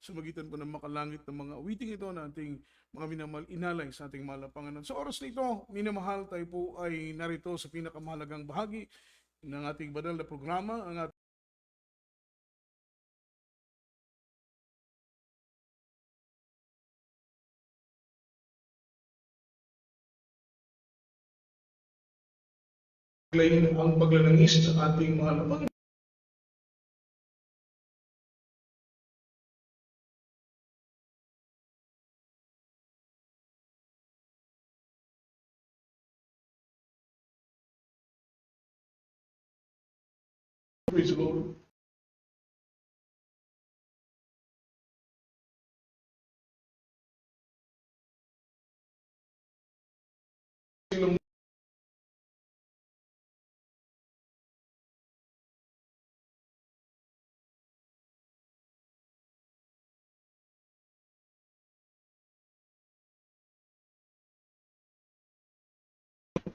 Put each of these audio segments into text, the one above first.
sa magitan po ng makalangit ng mga awiting ito na ating mga minamahal inalay sa ating mahal na Panginoon. Sa oras na ito, minamahal, tayo po ay narito sa pinakamahalagang bahagi ng ating banal na programa, ang ating ang paglalangis ng ating mahal na Panginoon. Praise the Lord.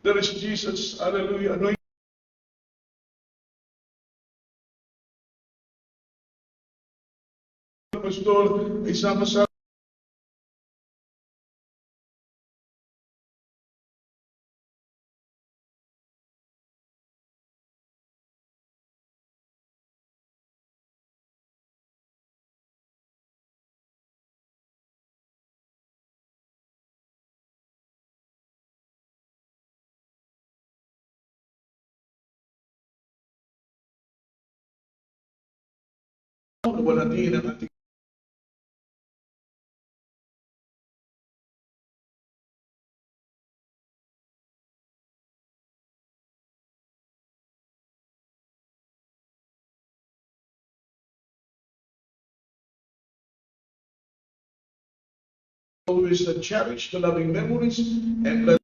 There is Jesus, hallelujah, anointed. Pastor, isama sa walatiin ang ating always cherish the loving memories and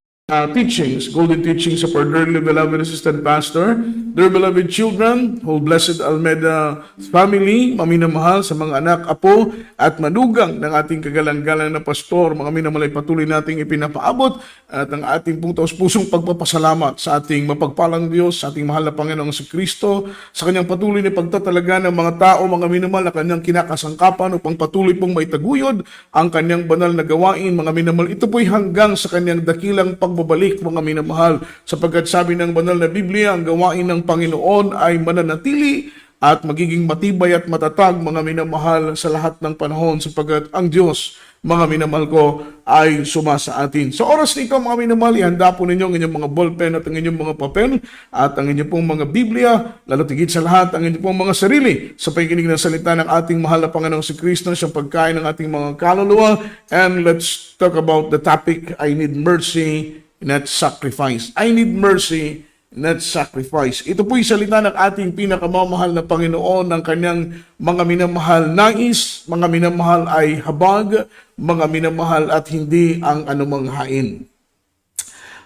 teachings, golden teachings of our dearly beloved assistant pastor, dear beloved children, whole blessed Almeida family, maminamahal sa mga anak, apo, at manugang ng ating kagalang-galang na pastor, mga minamalay patuloy nating ipinapaabot at ang ating pong taos-pusong pagpapasalamat sa ating mapagpalang Diyos, sa ating mahal na Panginoong si Kristo, sa kanyang patuloy na pagtatalaga ng mga tao, mga minamahal na kanyang kinakasangkapan upang patuloy pong maitaguyod ang kanyang banal na gawain, mga minamahal. Ito po'y hanggang sa kanyang dakilang pagbabalik, mga minamahal, sapagkat sabi ng banal na Biblia, ang gawain ng Panginoon ay mananatili at magiging matibay at matatag, mga minamahal, sa lahat ng panahon, sapagkat ang Diyos, mga minamahal ko, ay sumasa atin. Sa oras nito, mga minamahal, ihanda po ninyo ang inyong mga ballpen at ang inyong mga papel at ang inyong pong mga Biblia, lalo tigit sa lahat, ang inyong pong mga sarili sa pakikinig ng salita ng ating mahal na Panginoong si Kristo, sa pagkain ng ating mga kaluluwa. And let's talk about the topic, I need mercy, not sacrifice. I need mercy, not sacrifice. Ito po'y salita ng ating pinakamamahal na Panginoon, ng kanyang mga minamahal nais, mga minamahal ay habag, mga minamahal at hindi ang anumang hain.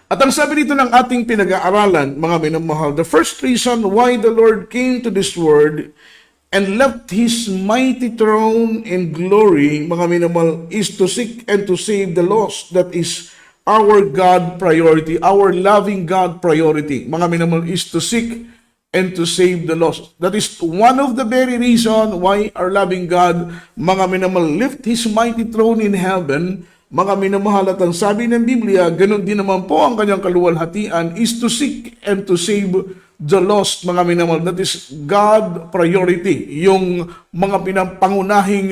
At ang sabi dito ng ating pinag-aaralan, mga minamahal, the first reason why the Lord came to this world and left His mighty throne in glory, mga minamahal, is to seek and to save the lost. That is our God priority, our loving God priority. Mga minamahal, is to seek and to save the lost. That is one of the very reason why our loving God, mga minamahal, lift His mighty throne in heaven. Mga minamahal, at ang sabi ng Biblia, ganun din naman po ang kanyang kaluwalhatian, is to seek and to save the lost, mga minamahal. That is God priority. Yung mga pangunahing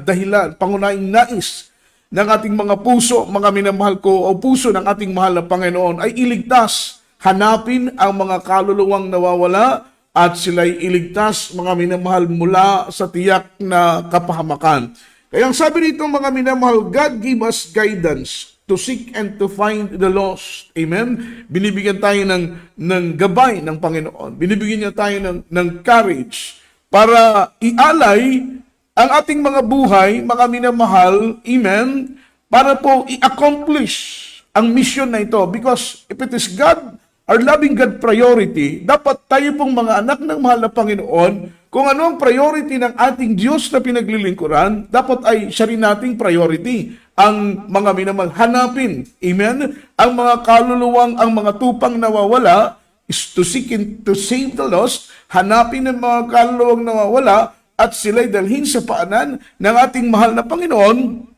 dahilan, pangunahing nais ng ating mga puso, mga minamahal ko, o puso ng ating mahal na Panginoon ay iligtas, hanapin ang mga kaluluwang nawawala at sila'y iligtas, mga minamahal, mula sa tiyak na kapahamakan. Kaya ang sabi dito, mga minamahal, God give us guidance to seek and to find the lost. Amen? Binibigyan tayo ng gabay ng Panginoon. Binibigyan niya tayo ng courage para ialay ang ating mga buhay, mga minamahal, amen, para po i-accomplish ang mission na ito. Because if it is God, our loving God priority, dapat tayo pong mga anak ng mahal na Panginoon, kung ano ang priority ng ating Diyos na pinaglilingkuran, dapat ay siya rin nating priority. Ang mga minamahal, hanapin, amen, ang mga kaluluwang, ang mga tupang nawawala, is to seek and to save the lost, hanapin ang mga kaluluwang nawawala, at sila'y dalhin sa paanan ng ating mahal na Panginoon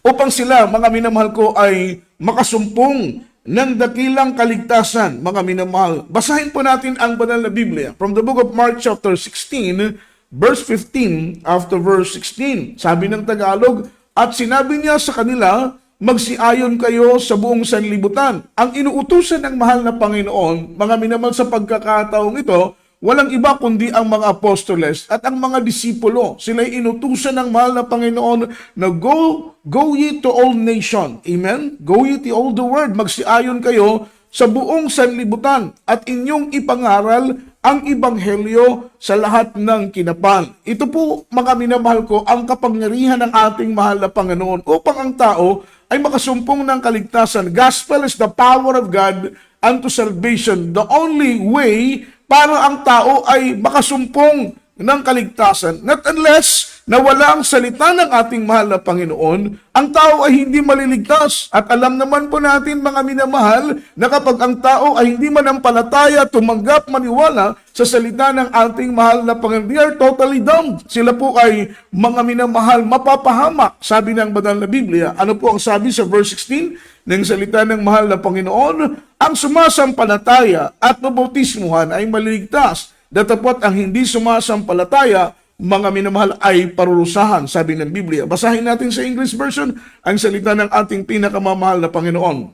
upang sila, mga minamahal ko, ay makasumpong ng dakilang kaligtasan, mga minamahal. Basahin po natin ang banal na Biblia from the book of Mark chapter 16, verse 15 after verse 16. Sabi ng Tagalog, at sinabi niya sa kanila, magsiayon kayo sa buong sanlibutan. Ang inuutusan ng mahal na Panginoon, mga minamahal, sa pagkakataong ito, walang iba kundi ang mga apostoles at ang mga disipulo. Sila'y inutusan ng mahal na Panginoon na go ye to all nation. Amen? Go ye to all the world. Magsiayon kayo sa buong sanlibutan at inyong ipangaral ang ebanghelyo sa lahat ng kinapal. Ito po, mga minamahal ko, ang kapangyarihan ng ating mahal na Panginoon upang ang tao ay makasumpong ng kaligtasan. Gospel is the power of God unto salvation. The only way para ang tao ay makasumpong ng kaligtasan. Not unless na walang salita ng ating mahal na Panginoon, ang tao ay hindi maliligtas. At alam naman po natin, mga minamahal, na kapag ang tao ay hindi manampalataya, tumanggap, maniwala sa salita ng ating mahal na Panginoon, they are totally dumb. Sila po ay, mga minamahal, mapapahamak. Sabi ng banal na Biblia. Ano po ang sabi sa verse 16 ng salita ng mahal na Panginoon? Ang sumasampalataya at mabautismuhan ay maliligtas. Datapot ang hindi sumasampalataya, mga minamahal, ay parurusahan, sabi ng Biblia. Basahin natin sa English version ang salita ng ating pinakamamahal na Panginoon.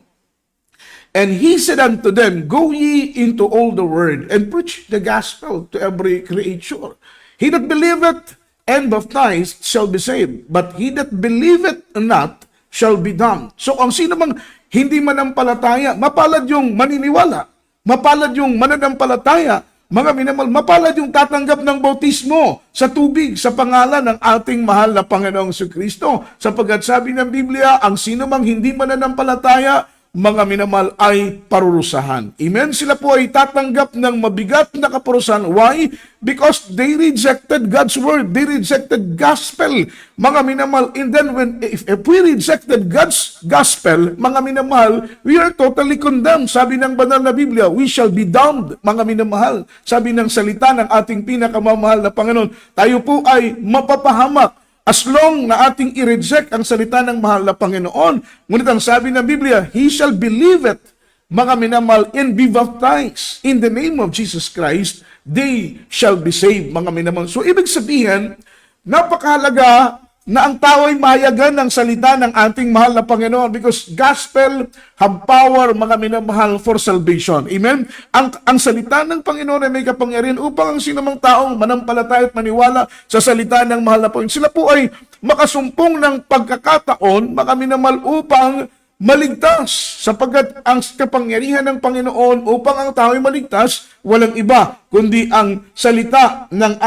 And he said unto them, go ye into all the world and preach the gospel to every creature. He that believeth and baptized shall be saved, but he that believeth not shall be damned. So ang sino mang hindi manampalataya, mapalad yung maniniwala, mapalad yung mananampalataya, mga minamahal, mapalad yung tatanggap ng bautismo sa tubig sa pangalan ng ating mahal na Panginoong Jesucristo. Sapagkat sabi ng Biblia, ang sino mang hindi mananampalataya, mga minamahal, ay parurusahan. Amen? Sila po ay tatanggap ng mabigat na kaparusahan. Why? Because they rejected God's word. They rejected gospel. Mga minamahal, and then if we rejected God's gospel, mga minamahal, we are totally condemned. Sabi ng banal na Biblia, we shall be damned, mga minamahal. Sabi ng salita ng ating pinakamamahal na Panginoon, tayo po ay mapapahamak as long na ating i-reject ang salita ng mahal na Panginoon. Ngunit ang sabi ng Biblia, he shall believe it, mga minamahal, and be baptized in the name of Jesus Christ, they shall be saved, mga minamahal. So, ibig sabihin, napakahalaga na ang tao ay mahayagan ng salita ng ating mahal na Panginoon because gospel have power, mga minamahal, for salvation. Amen? Ang salita ng Panginoon ay may kapangyarihan upang ang sinumang taong manampalataya at maniwala sa salita ng mahal na Panginoon, sila po ay makasumpong ng pagkakataon, mga minamahal, upang maligtas, sapagkat ang kapangyarihan ng Panginoon upang ang tao ay maligtas, walang iba kundi ang salita ng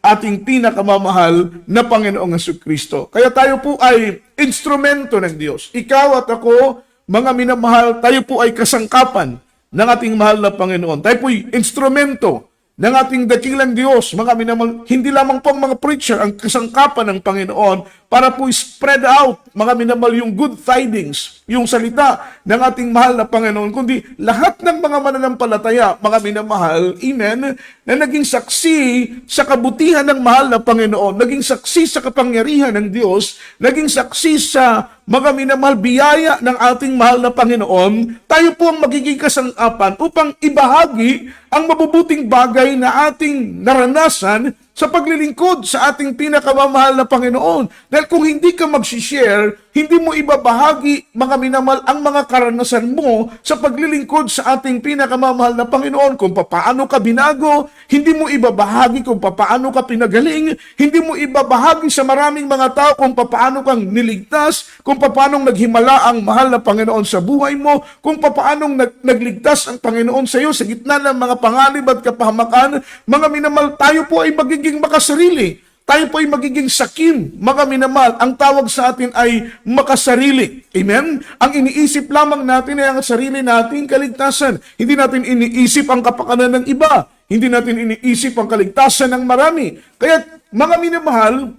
ating pinakamamahal na Panginoong Jesucristo. Kaya tayo po ay instrumento ng Diyos. Ikaw at ako, mga minamahal, tayo po ay kasangkapan ng ating mahal na Panginoon. Tayo po ay instrumento ng ating dakilang Diyos, mga minamahal. Hindi lamang po ang mga preacher ang kasangkapan ng Panginoon para po spread out, mga minamahal, yung good tidings, yung salita ng ating mahal na Panginoon, kundi lahat ng mga mananampalataya, mga minamahal, amen, na naging saksi sa kabutihan ng mahal na Panginoon, naging saksi sa kapangyarihan ng Diyos, naging saksi sa mga minamahal, biyaya ng ating mahal na Panginoon, tayo po ang magiging kasangkapan upang ibahagi ang mabubuting bagay na ating naranasan sa paglilingkod sa ating pinakamamahal na Panginoon. Dahil kung hindi ka mag-share, hindi mo ibabahagi, mga minamahal, ang mga karanasan mo sa paglilingkod sa ating pinakamamahal na Panginoon. Kung paano ka binago, hindi mo ibabahagi kung paano ka pinagaling, hindi mo ibabahagi sa maraming mga tao kung paano kang niligtas, kung paano naghimala ang mahal na Panginoon sa buhay mo, kung paano nagligtas ang Panginoon sa iyo sa gitna ng mga panganib at kapahamakan. Mga minamahal, tayo po ay magiging makasarili. Tayo po ay magiging sakim, mga minamahal. Ang tawag sa atin ay makasarili. Amen? Ang iniisip lamang natin ay ang sarili nating kaligtasan. Hindi natin iniisip ang kapakanan ng iba. Hindi natin iniisip ang kaligtasan ng marami. Kaya, mga minamahal,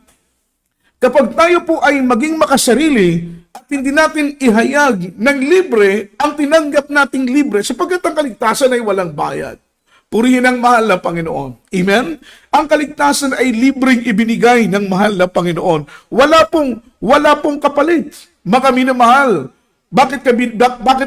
kapag tayo po ay maging makasarili at hindi natin ihayag ng libre ang tinanggap nating libre, sapagkat ang kaligtasan ay walang bayad. Purihin ang mahal na Panginoon. Amen? Ang kaligtasan ay libreng ibinigay ng mahal na Panginoon. Wala pong kapalit. Mga minamahal, bakit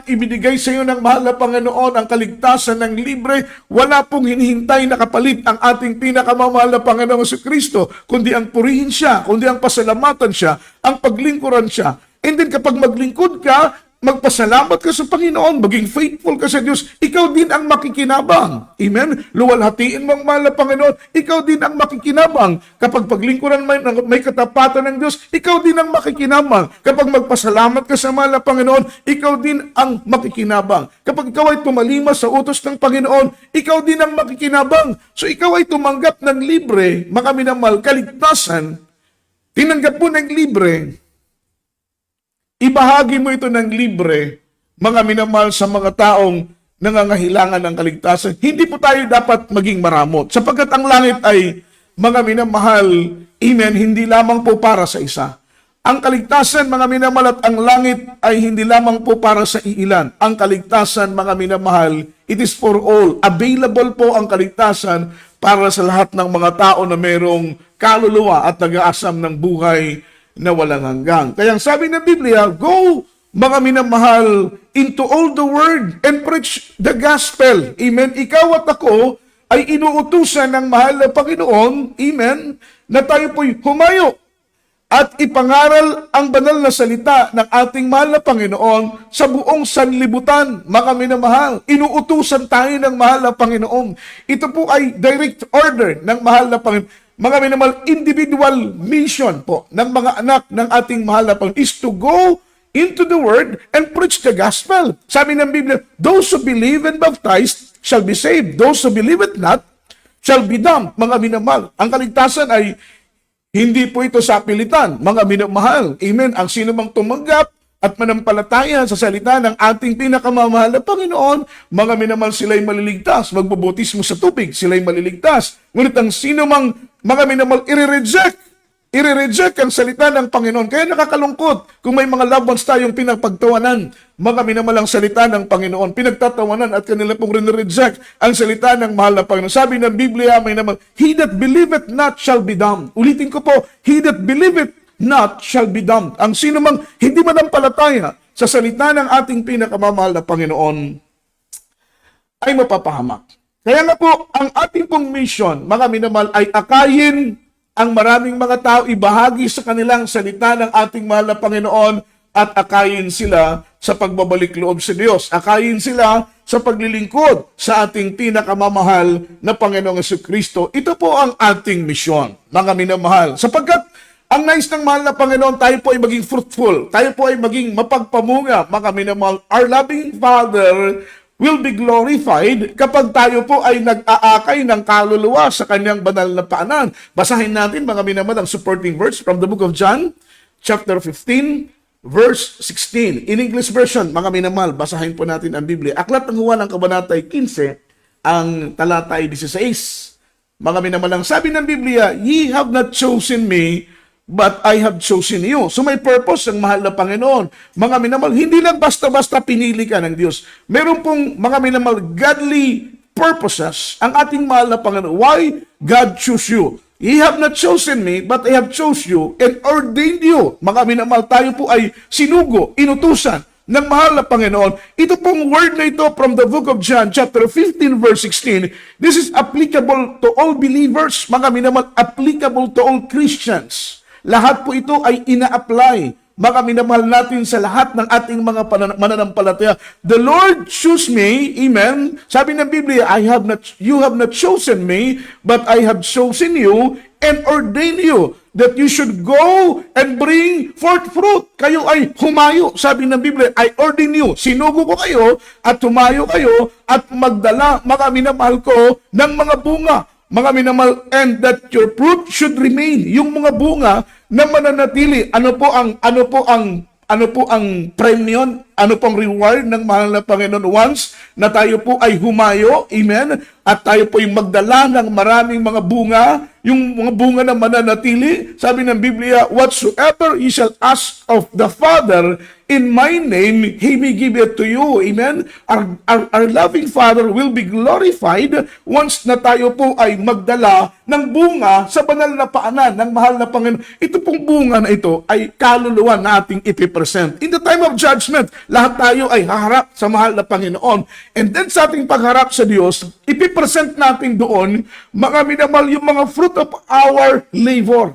ibinigay sa iyo ng mahal na Panginoon ang kaligtasan ng libre? Wala pong hinihintay na kapalit ang ating pinakamamahal na Panginoong Jesucristo, kundi ang purihin siya, kundi ang pasalamatan siya, ang paglingkuran siya. And then kapag maglingkod ka, magpasalamat ka sa Panginoon, maging faithful ka sa Diyos, ikaw din ang makikinabang. Amen? Luwalhatiin mo ang mahal na Panginoon, ikaw din ang makikinabang. Kapag paglingkuran may katapatan ng Diyos, ikaw din ang makikinabang. Kapag magpasalamat ka sa mahal na Panginoon, ikaw din ang makikinabang. Kapag ikaw ay tumalima sa utos ng Panginoon, ikaw din ang makikinabang. So ikaw ay tumanggap ng libre, mga minamahal, kaligtasan, tinanggap mo ng libre, ibahagi mo ito ng libre, mga minamahal, sa mga taong nangangailangan ng kaligtasan. Hindi po tayo dapat maging maramot, sapagkat ang langit ay, mga minamahal, amen, hindi lamang po para sa isa. Ang kaligtasan, mga minamahal, at ang langit ay hindi lamang po para sa iilan. Ang kaligtasan, mga minamahal, it is for all. Available po ang kaligtasan para sa lahat ng mga tao na mayroong kaluluwa at nag-aasam ng buhay na walang hanggang. Kaya ang sabi ng Biblia, go, mga minamahal, into all the world and preach the gospel. Amen? Ikaw at ako ay inuutusan ng mahal na Panginoon, amen, na tayo po'y humayo at ipangaral ang banal na salita ng ating mahal na Panginoon sa buong sanlibutan, mga minamahal. Inuutusan tayo ng mahal na Panginoon. Ito po ay direct order ng mahal na Panginoon. Mga minamahal, individual mission po ng mga anak ng ating mahal na Panginoon is to go into the Word and preach the gospel. Sabi ng Biblia, those who believe and baptized shall be saved. Those who believe it not shall be damned. Mga minamahal, ang kaligtasan ay hindi po ito sa pilitan. Mga minamahal, amen, ang sino mang tumanggap at manampalataya sa salita ng ating pinakamamahal na Panginoon, mga minamahal, sila'y maliligtas. Magbubutismo sa tubig, sila'y maliligtas. Ngunit ang sino mang, mga minamahal, i-reject ang salita ng Panginoon. Kaya nakakalungkot kung may mga loved ones tayong pinagpagtawanan, mga minamahal, ang salita ng Panginoon, pinagtatawanan at kanila pong rinreject ang salita ng mahal na Panginoon. Sabi ng Biblia, may naman, he that believeth not shall be damned. Ulitin ko po, he that believeth not shall be damned. Ang sino mang hindi manampalataya sa salita ng ating pinakamamahal na Panginoon ay mapapahamak. Kaya nga po, ang ating pong mission, mga minamahal, ay akayin ang maraming mga tao, ibahagi sa kanilang salita ng ating mahal na Panginoon at akayin sila sa pagbabalik loob sa Diyos. Akayin sila sa paglilingkod sa ating pinakamamahal na Panginoong Jesucristo. Ito po ang ating mission, mga minamahal. Sapagkat ang nais ng mahal na Panginoon, tayo po ay maging fruitful. Tayo po ay maging mapagpamunga, mga minamahal. Our loving Father will be glorified kapag tayo po ay nag-aakay ng kaluluwa sa kanyang banal na paanan. Basahin natin, mga minamahal, ang supporting verse from the book of John, chapter 15, verse 16. In English version, mga minamahal, basahin po natin ang Biblia. Aklat ng Juan, ang kabanata ay 15, ang talata ay 16. Mga minamahal, sabi ng Biblia, ye have not chosen me, but I have chosen you. So may purpose ang mahal na Panginoon. Mga minamahal, hindi lang basta-basta pinili ka ng Diyos. Meron pong, mga minamahal, godly purposes ang ating mahal na Panginoon. Why God choose you? Ye have not chosen me, but I have chose you and ordained you. Mga minamahal, tayo po ay sinugo, inutusan ng mahal na Panginoon. Ito pong word na ito from the book of John, chapter 15, verse 16, this is applicable to all believers. Mga minamahal, applicable to all Christians. Lahat po ito ay ina-apply, mga minamahal, natin sa lahat ng ating mga mananampalataya. The Lord chose me, amen. Sabi ng Biblia, you have not chosen me, but I have chosen you and ordained you that you should go and bring forth fruit. Kayo ay humayo. Sabi ng Biblia, I ordain you. Sinugo ko kayo at humayo kayo at magdala, mga minamahal ko, ng mga bunga. Mga minamahal, and that your fruit should remain. Yung mga bunga na mananatili. Ano po ang premium? Ano pong reward ng mahal na Panginoon once na tayo po ay humayo, amen, at tayo po ay magdala ng maraming mga bunga, yung mga bunga na mananatili. Sabi ng Biblia, whatsoever ye shall ask of the Father in my name, He may give it to you. Amen? Our loving Father will be glorified once na tayo po ay magdala ng bunga sa banal na paanan ng mahal na Panginoon. Ito pong bunga na ito ay kaluluwa na ating ipipresent. In the time of judgment, lahat tayo ay haharap sa mahal na Panginoon. And then sa ating pagharap sa Diyos, ipipresent natin doon, mga minamahal, yung mga fruit of our labor.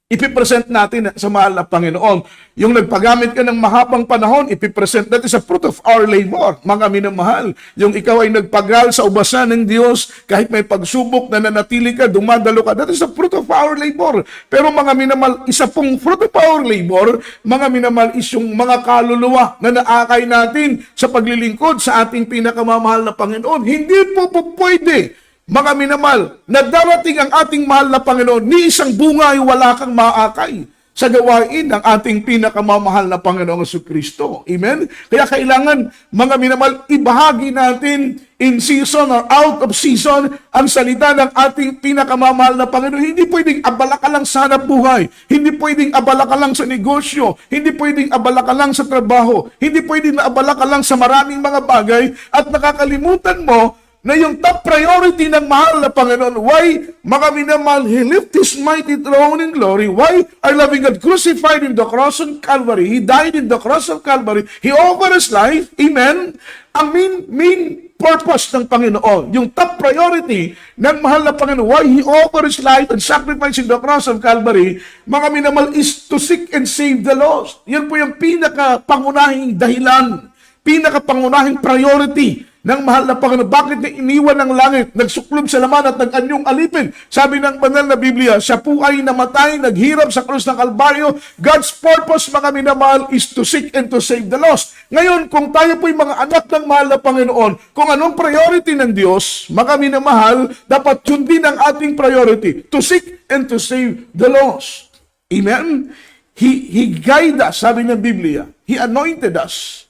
Ipipresent natin sa mahal na Panginoon. Yung nagpagamit ka ng mahabang panahon, ipipresent natin sa fruit of our labor. Mga minamahal, yung ikaw ay nagpagal sa ubasan ng Diyos, kahit may pagsubok na nanatili ka, dumadalo ka, that is the fruit of our labor. Pero mga minamahal, isa pong fruit of our labor, mga minamahal, is yung mga kaluluwa na naakay natin sa paglilingkod sa ating pinakamamahal na Panginoon. Hindi po pwede, mga minamahal, na darating ang ating mahal na Panginoon, ni isang bunga ay wala kang maakay sa gawain ng ating pinakamamahal na Panginoong Jesucristo. Amen? Kaya kailangan, mga minamahal, ibahagi natin in season or out of season ang salita ng ating pinakamamahal na Panginoon. Hindi pwedeng abala ka lang sa hanap buhay. Hindi pwedeng abala ka lang sa negosyo. Hindi pwedeng abala ka lang sa trabaho. Hindi pwedeng abala ka lang sa maraming mga bagay at nakakalimutan mo na yung top priority ng mahal na Panginoon. Why, mga minamahal, He left His mighty throne in glory. Why? Our loving God crucified in the cross of Calvary. He died in the cross of Calvary. He offered His life. Amen? Ang main purpose ng Panginoon, yung top priority ng mahal na Panginoon, why He offered His life and sacrifice in the cross of Calvary, mga minamahal, is to seek and save the lost. Yan po yung pinaka-pangunahing dahilan, pinaka-pangunahing priority ng mahal na Panginoon. Bakit na iniwan ng langit, nagsuklob sa laman at nag-anyong alipin? Sabi ng banal na Biblia, siya po ay namatay, naghirap sa krus ng Kalbaryo. God's purpose, mga minamahal, is to seek and to save the lost. Ngayon, kung tayo po ay mga anak ng mahal na Panginoon, kung anong priority ng Diyos, mga minamahal, dapat yun din ang ating priority, to seek and to save the lost. Amen? He guided us, sabi ng Biblia. He anointed us.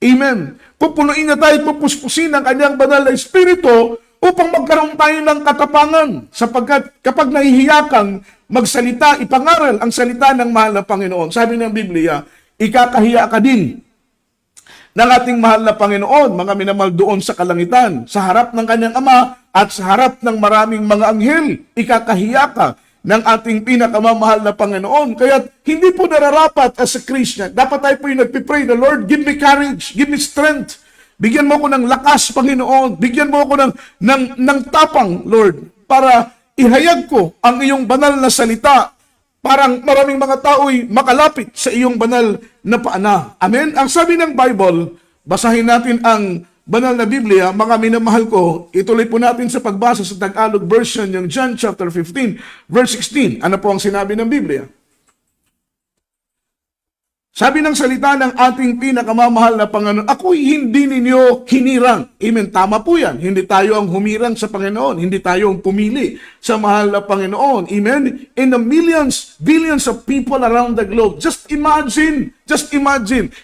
Amen. Pupunuin na tayo, pupuspusin ang kanyang banal na Espiritu upang magkaroon tayo ng katapangan. Sapagkat kapag nahihiya kang magsalita, ipangaral ang salita ng mahal na Panginoon. Sabi ng Biblia, ikakahiya ka din ng ating mahal na Panginoon, mga minamahal, doon sa kalangitan, sa harap ng kanyang Ama at sa harap ng maraming mga anghel. Ikakahiya ka ng ating pinakamamahal na Panginoon. Kaya hindi po nararapat as a Christian. Dapat tayo po yung nagpipray na, Lord, give me courage, give me strength. Bigyan mo ko ng lakas, Panginoon. Bigyan mo ko ng tapang, Lord, para ihayag ko ang iyong banal na salita. Parang maraming mga tao'y makalapit sa iyong banal na paana. Amen? Ang sabi ng Bible, basahin natin ang banal na Biblia, mga minamahal ko, ituloy po natin sa pagbasa sa Tagalog version, yung John chapter 15, verse 16. Ano po ang sinabi ng Biblia? Sabi ng salita ng ating pinakamamahal na Panginoon, ako'y hindi ninyo hinirang. Amen, tama po yan. Hindi tayo ang humirang sa Panginoon. Hindi tayo ang pumili sa mahal na Panginoon. Amen? In the millions, billions of people around the globe, just imagine,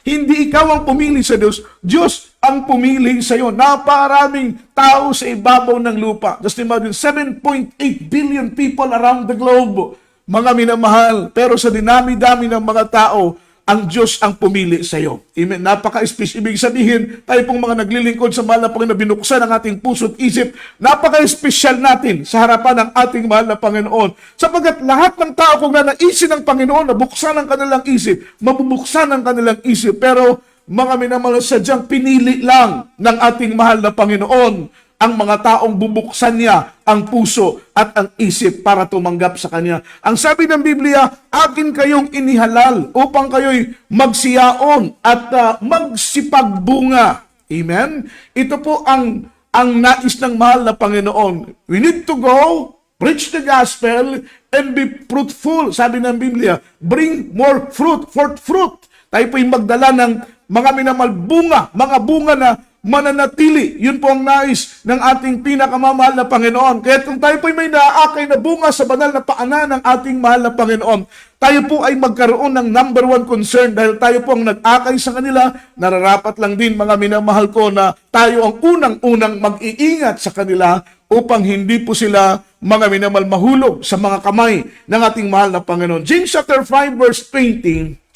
hindi ikaw ang pumili sa Diyos, Diyos ang pumili sa iyo. Naparaming tao sa ibabaw ng lupa. Just imagine, 7.8 billion people around the globe. Mga minamahal, pero sa dinami-dami ng mga tao, ang Diyos ang pumili sa iyo. Amen. Napaka-special. Ibig sabihin, tayo pong mga naglilingkod sa mahal na Panginoon, binuksan ang ating puso at isip, napaka-special natin sa harapan ng ating mahal na Panginoon. Sapagkat lahat ng tao kung nanaisin ng Panginoon, nabuksan ang kanilang isip, mabubuksan ang kanilang isip. Pero mga minamahal, sadyang pinili lang ng ating mahal na Panginoon ang mga taong bubuksan niya ang puso at ang isip para tumanggap sa Kanya. Ang sabi ng Biblia, akin kayong inihalal upang kayo'y magsiyaon at magsipagbunga. Amen? Ito po ang nais ng mahal na Panginoon. We need to go, preach the gospel, and be fruitful. Sabi ng Biblia, bring more fruit, forth fruit. Tayo po'y magdala ng mga minamahal bunga, mga bunga na mananatili. Yun po ang nais ng ating pinakamamahal na Panginoon. Kaya kung tayo po ay may naaakay na bunga sa banal na paanan ng ating mahal na Panginoon, tayo po ay magkaroon ng number one concern dahil tayo po ang nag-akay sa kanila. Nararapat lang din, mga minamahal ko, na tayo ang unang-unang mag-iingat sa kanila upang hindi po sila, mga minamahal, mahulog sa mga kamay ng ating mahal na Panginoon. James chapter 5 verse 20,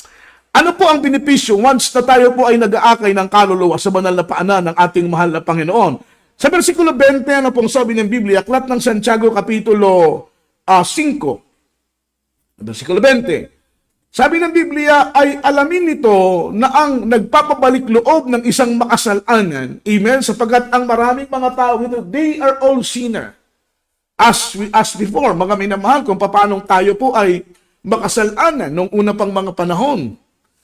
Ano po ang benepisyo once na tayo po ay nag-aakay ng kaluluwa sa banal na paanan ng ating mahal na Panginoon? Sa versikulo 20, ano pong sabi ng Biblia? Aklat ng Santiago, Kapitulo 5, versikulo 20. Sabi ng Biblia ay alamin nito na ang nagpapabalik loob ng isang makasalanan, amen, sapagkat ang maraming mga tao ito, they are all sinner. As we asked before, mga minamahal, kung paano tayo po ay makasalanan nung una pang mga panahon.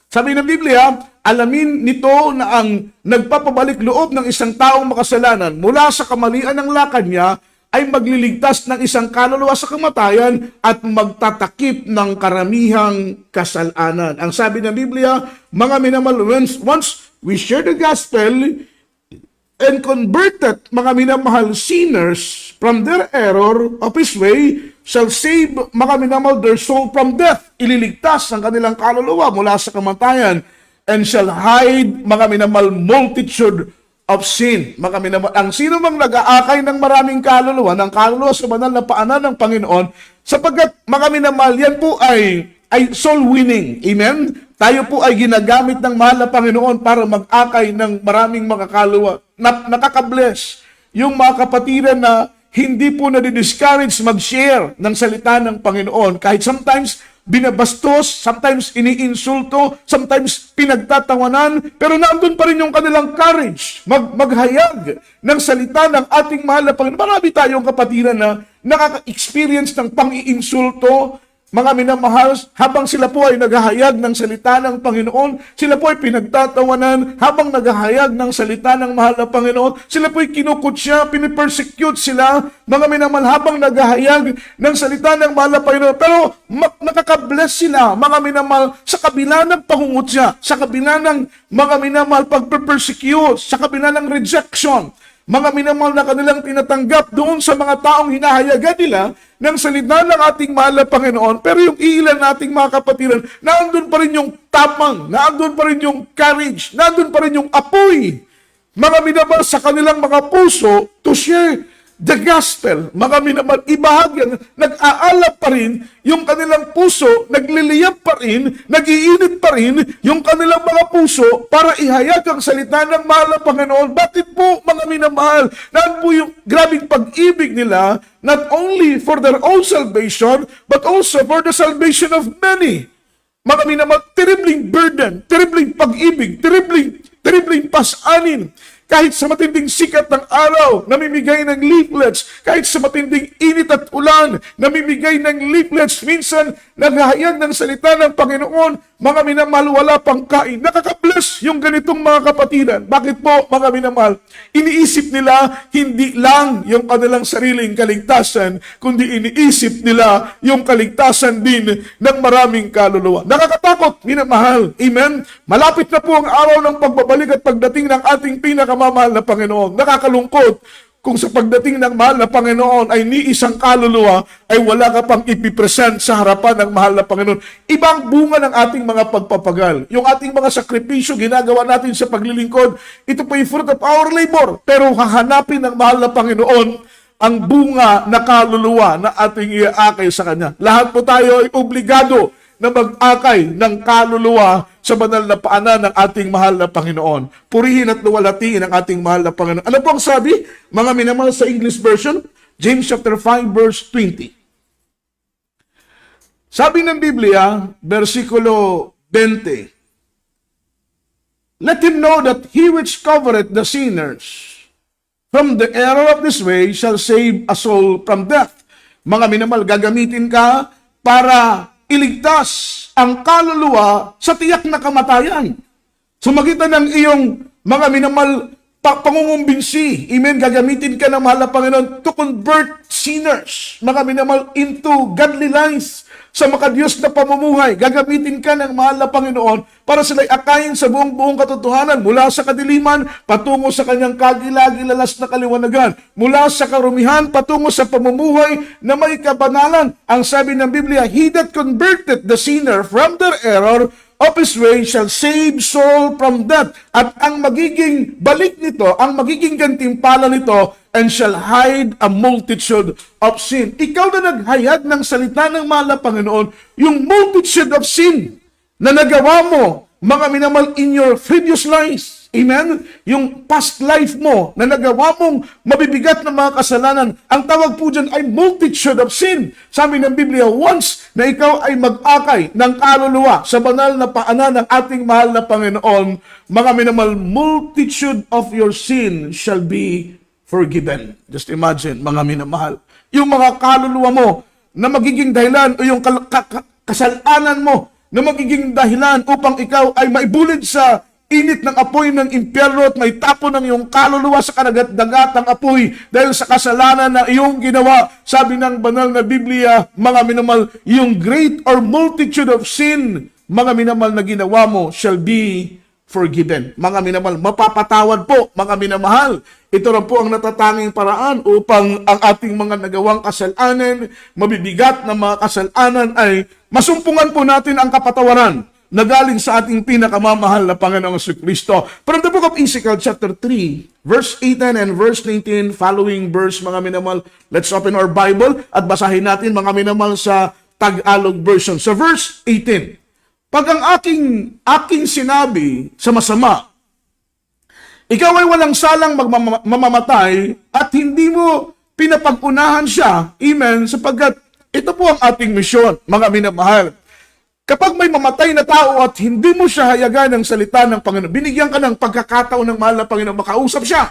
Sabi ng Biblia, alamin nito na ang nagpapabalik loob ng isang taong makasalanan mula sa kamalian ng lakad niya ay magliligtas ng isang kaluluwa sa kamatayan at magtatakip ng karamihang kasalanan. Ang sabi ng Biblia, mga minamahal, once we share the gospel and converted, mga minamahal, sinners from their error of his way, shall save, mga minamahal, their soul from death. Ililigtas ang kanilang kaluluwa mula sa kamatayan and shall hide, mga minamahal, multitude of sin. Mga minamahal, ang sino mang nag-aakay ng maraming kaluluwa, ng kaluluwa sa banal na paanan ng Panginoon, sapagkat, mga minamahal, yan po ay soul winning. Amen? Tayo po ay ginagamit ng mahal na Panginoon para mag-akay ng maraming mga kaluluwa. Nakaka-bless yung mga kapatiran na hindi po na-discourage mag-share ng salita ng Panginoon. Kahit sometimes binabastos, sometimes iniinsulto, sometimes pinagtatawanan, pero nandun pa rin yung kanilang courage, maghayag ng salita ng ating mahal na Panginoon. Marami tayong kapatiran na nakaka-experience ng pang-iinsulto, mga minamahal, habang sila po ay naghahayag ng salita ng Panginoon, sila po ay pinagtatawanan, habang naghahayag ng salita ng mahal na Panginoon, sila po ay kinukutya, pinipersecute sila, mga minamahal, habang naghahayag ng salita ng mahal na Panginoon. Pero nakaka-bless sila, mga minamahal, sa kabila ng pangungutya, sa kabila ng mga minamahal pagpe-persecute, sa kabila ng rejection, mga minamahal na kanilang tinatanggap doon sa mga taong hinahayagan nila ng salita ng ating mahal na Panginoon. Pero yung ilan nating mga kapatiran, naandun pa rin yung tapang, naandun pa rin yung courage, naandun pa rin yung apoy, mga minamahal, sa kanilang mga puso to share the gospel. Mga minamahal, ibahagi, nag-aalap pa rin yung kanilang puso, nagliliyap pa rin, nag-iinit pa rin yung kanilang mga puso para ihayag ang salita ng mahal na Panginoon. Bakit po, mga minamahal? Naan po yung grabing pag-ibig nila, not only for their own salvation, but also for the salvation of many. Mga minamahal, terribling burden, terribling pag-ibig, terribling pasanin. Kahit sa matinding sikat ng araw, namimigay ng leaflets. Kahit sa matinding init at ulan, namimigay ng leaflets. Minsan, naghahayag ng salita ng Panginoon, mga minamahal, wala pang kain. Nakaka-bless yung ganitong mga kapatiran. Bakit po, mga minamahal? Iniisip nila, hindi lang yung kanilang sariling kaligtasan, kundi iniisip nila yung kaligtasan din ng maraming kaluluwa. Nakakatakot, minamahal. Amen? Malapit na po ang araw ng pagbabalik at pagdating ng ating pinakamamahal na Panginoon. Nakakalungkot kung sa pagdating ng mahal na Panginoon ay ni isang kaluluwa ay wala ka pang ipipresent sa harapan ng mahal na Panginoon. Ibang bunga ng ating mga pagpapagal. Yung ating mga sakripisyo, ginagawa natin sa paglilingkod, ito po yung fruit of our labor. Pero hahanapin ng mahal na Panginoon ang bunga na kaluluwa na ating iaakay sa Kanya. Lahat po tayo ay obligado na mag-akay ng kaluluwa sa banal na paanan ng ating mahal na Panginoon. Purihin at luwalhatiin ang ating mahal na Panginoon. Ano po ang sabi, mga minamahal, sa English version? James chapter 5, verse 20. Sabi ng Biblia, versikulo 20, let him know that he which covereth the sinners from the error of this way shall save a soul from death. Mga minamahal, gagamitin ka para iligtas ang kaluluwa sa tiyak na kamatayan. Sumagitan ng iyong mga minamahal pangungumbinsi, amen, gagamitin ka ng mahal na Panginoon to convert sinners, mga minamahal, into godly lives, sa makadiyos na pamumuhay. Gagamitin ka ng mahal na Panginoon para sila'y akayin sa buong katotohanan mula sa kadiliman patungo sa kanyang kagilagilalas na kaliwanagan. Mula sa karumihan patungo sa pamumuhay na may kabanalan. Ang sabi ng Biblia, he that converted the sinner from their error of his way shall save soul from death. At ang magiging balik nito, ang magiging gantimpala nito, and shall hide a multitude of sin. Ikaw na naghayag ng salita ng mahal na Panginoon, yung multitude of sin, na nagawa mo, mga minamahal, in your previous lives. Amen? Yung past life mo na nagawa mong mabibigat na mga kasalanan, ang tawag po dyan ay multitude of sin. Sabi ng Biblia, once na ikaw ay mag-akay ng kaluluwa sa banal na paanan ng ating mahal na Panginoon, mga minamahal, multitude of your sin shall be forgiven. Just imagine, mga minamahal, yung mga kaluluwa mo na magiging dahilan o yung kasalanan mo na magiging dahilan upang ikaw ay maibulid sa init ng apoy ng impyerno at may tapo ng iyong kaluluwa sa kanagat-dagatang apoy dahil sa kasalanan na iyong ginawa. Sabi ng banal na Biblia, mga minamahal, yung great or multitude of sin, mga minamahal, na ginawa mo shall be forgiven. Mga minamahal, mapapatawad po, mga minamahal. Ito na po ang natatanging paraan upang ang ating mga nagawang kasalanan, mabibigat na mga kasalanan, ay masumpungan po natin ang kapatawaran na galing sa ating pinakamamahal na Panginoong Kristo. From the book of Ezekiel chapter 3, verse 18 and verse 19, following verse, mga minamahal, let's open our Bible at basahin natin, mga minamahal, sa Tagalog version. Sa verse 18, pag ang aking sinabi sa masama, ikaw ay walang salang mamamatay at hindi mo pinapag-unahan siya, amen, sapagkat ito po ang ating misyon, mga minamahal. Kapag may mamatay na tao at hindi mo siya hayagan ng salita ng Panginoon, binigyan ka ng pagkakataon ng mahal na Panginoon, makausap siya.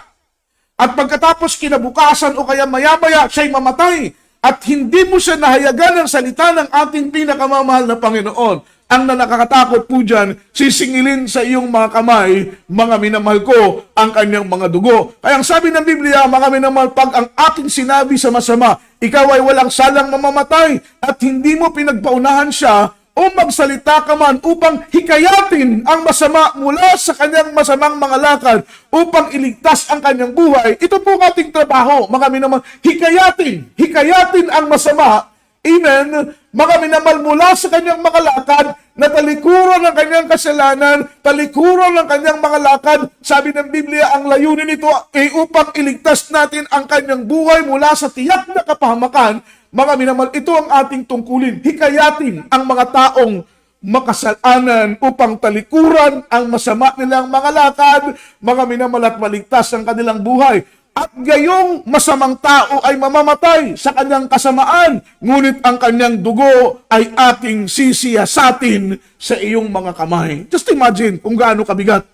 At pagkatapos kinabukasan o kaya maya-maya, siya'y mamatay at hindi mo siya nahayagan ng salita ng ating pinakamamahal na Panginoon. Ang nakakatakot po dyan, sisingilin sa iyong mga kamay, mga minamahal ko, ang kanyang mga dugo. Kaya ang sabi ng Biblia, mga minamahal, pag ang aking sinabi sa masama, ikaw ay walang salang mamamatay at hindi mo pinagpaunahan siya, o magsalita ka man upang hikayatin ang masama mula sa kanyang masamang mga lakad upang iligtas ang kanyang buhay. Ito po ang ating trabaho, mga minamahal. Hikayatin ang masama, amen, mga minamahal, mula sa kanyang mga lakad, na talikuran ng kanyang kasalanan, talikuran ng kanyang mga lakad. Sabi ng Biblia, ang layunin nito ay upang iligtas natin ang kanyang buhay mula sa tiyak na kapahamakan. Mga minamahal, ito ang ating tungkulin. Hikayatin ang mga taong makasalanan upang talikuran ang masama nilang mga lakad, mga minamahal, at maligtas ang kanilang buhay. At gayong masamang tao ay mamamatay sa kanyang kasamaan, ngunit ang kanyang dugo ay ating sisiyasatin sa iyong mga kamay. Just imagine kung gaano kabigat.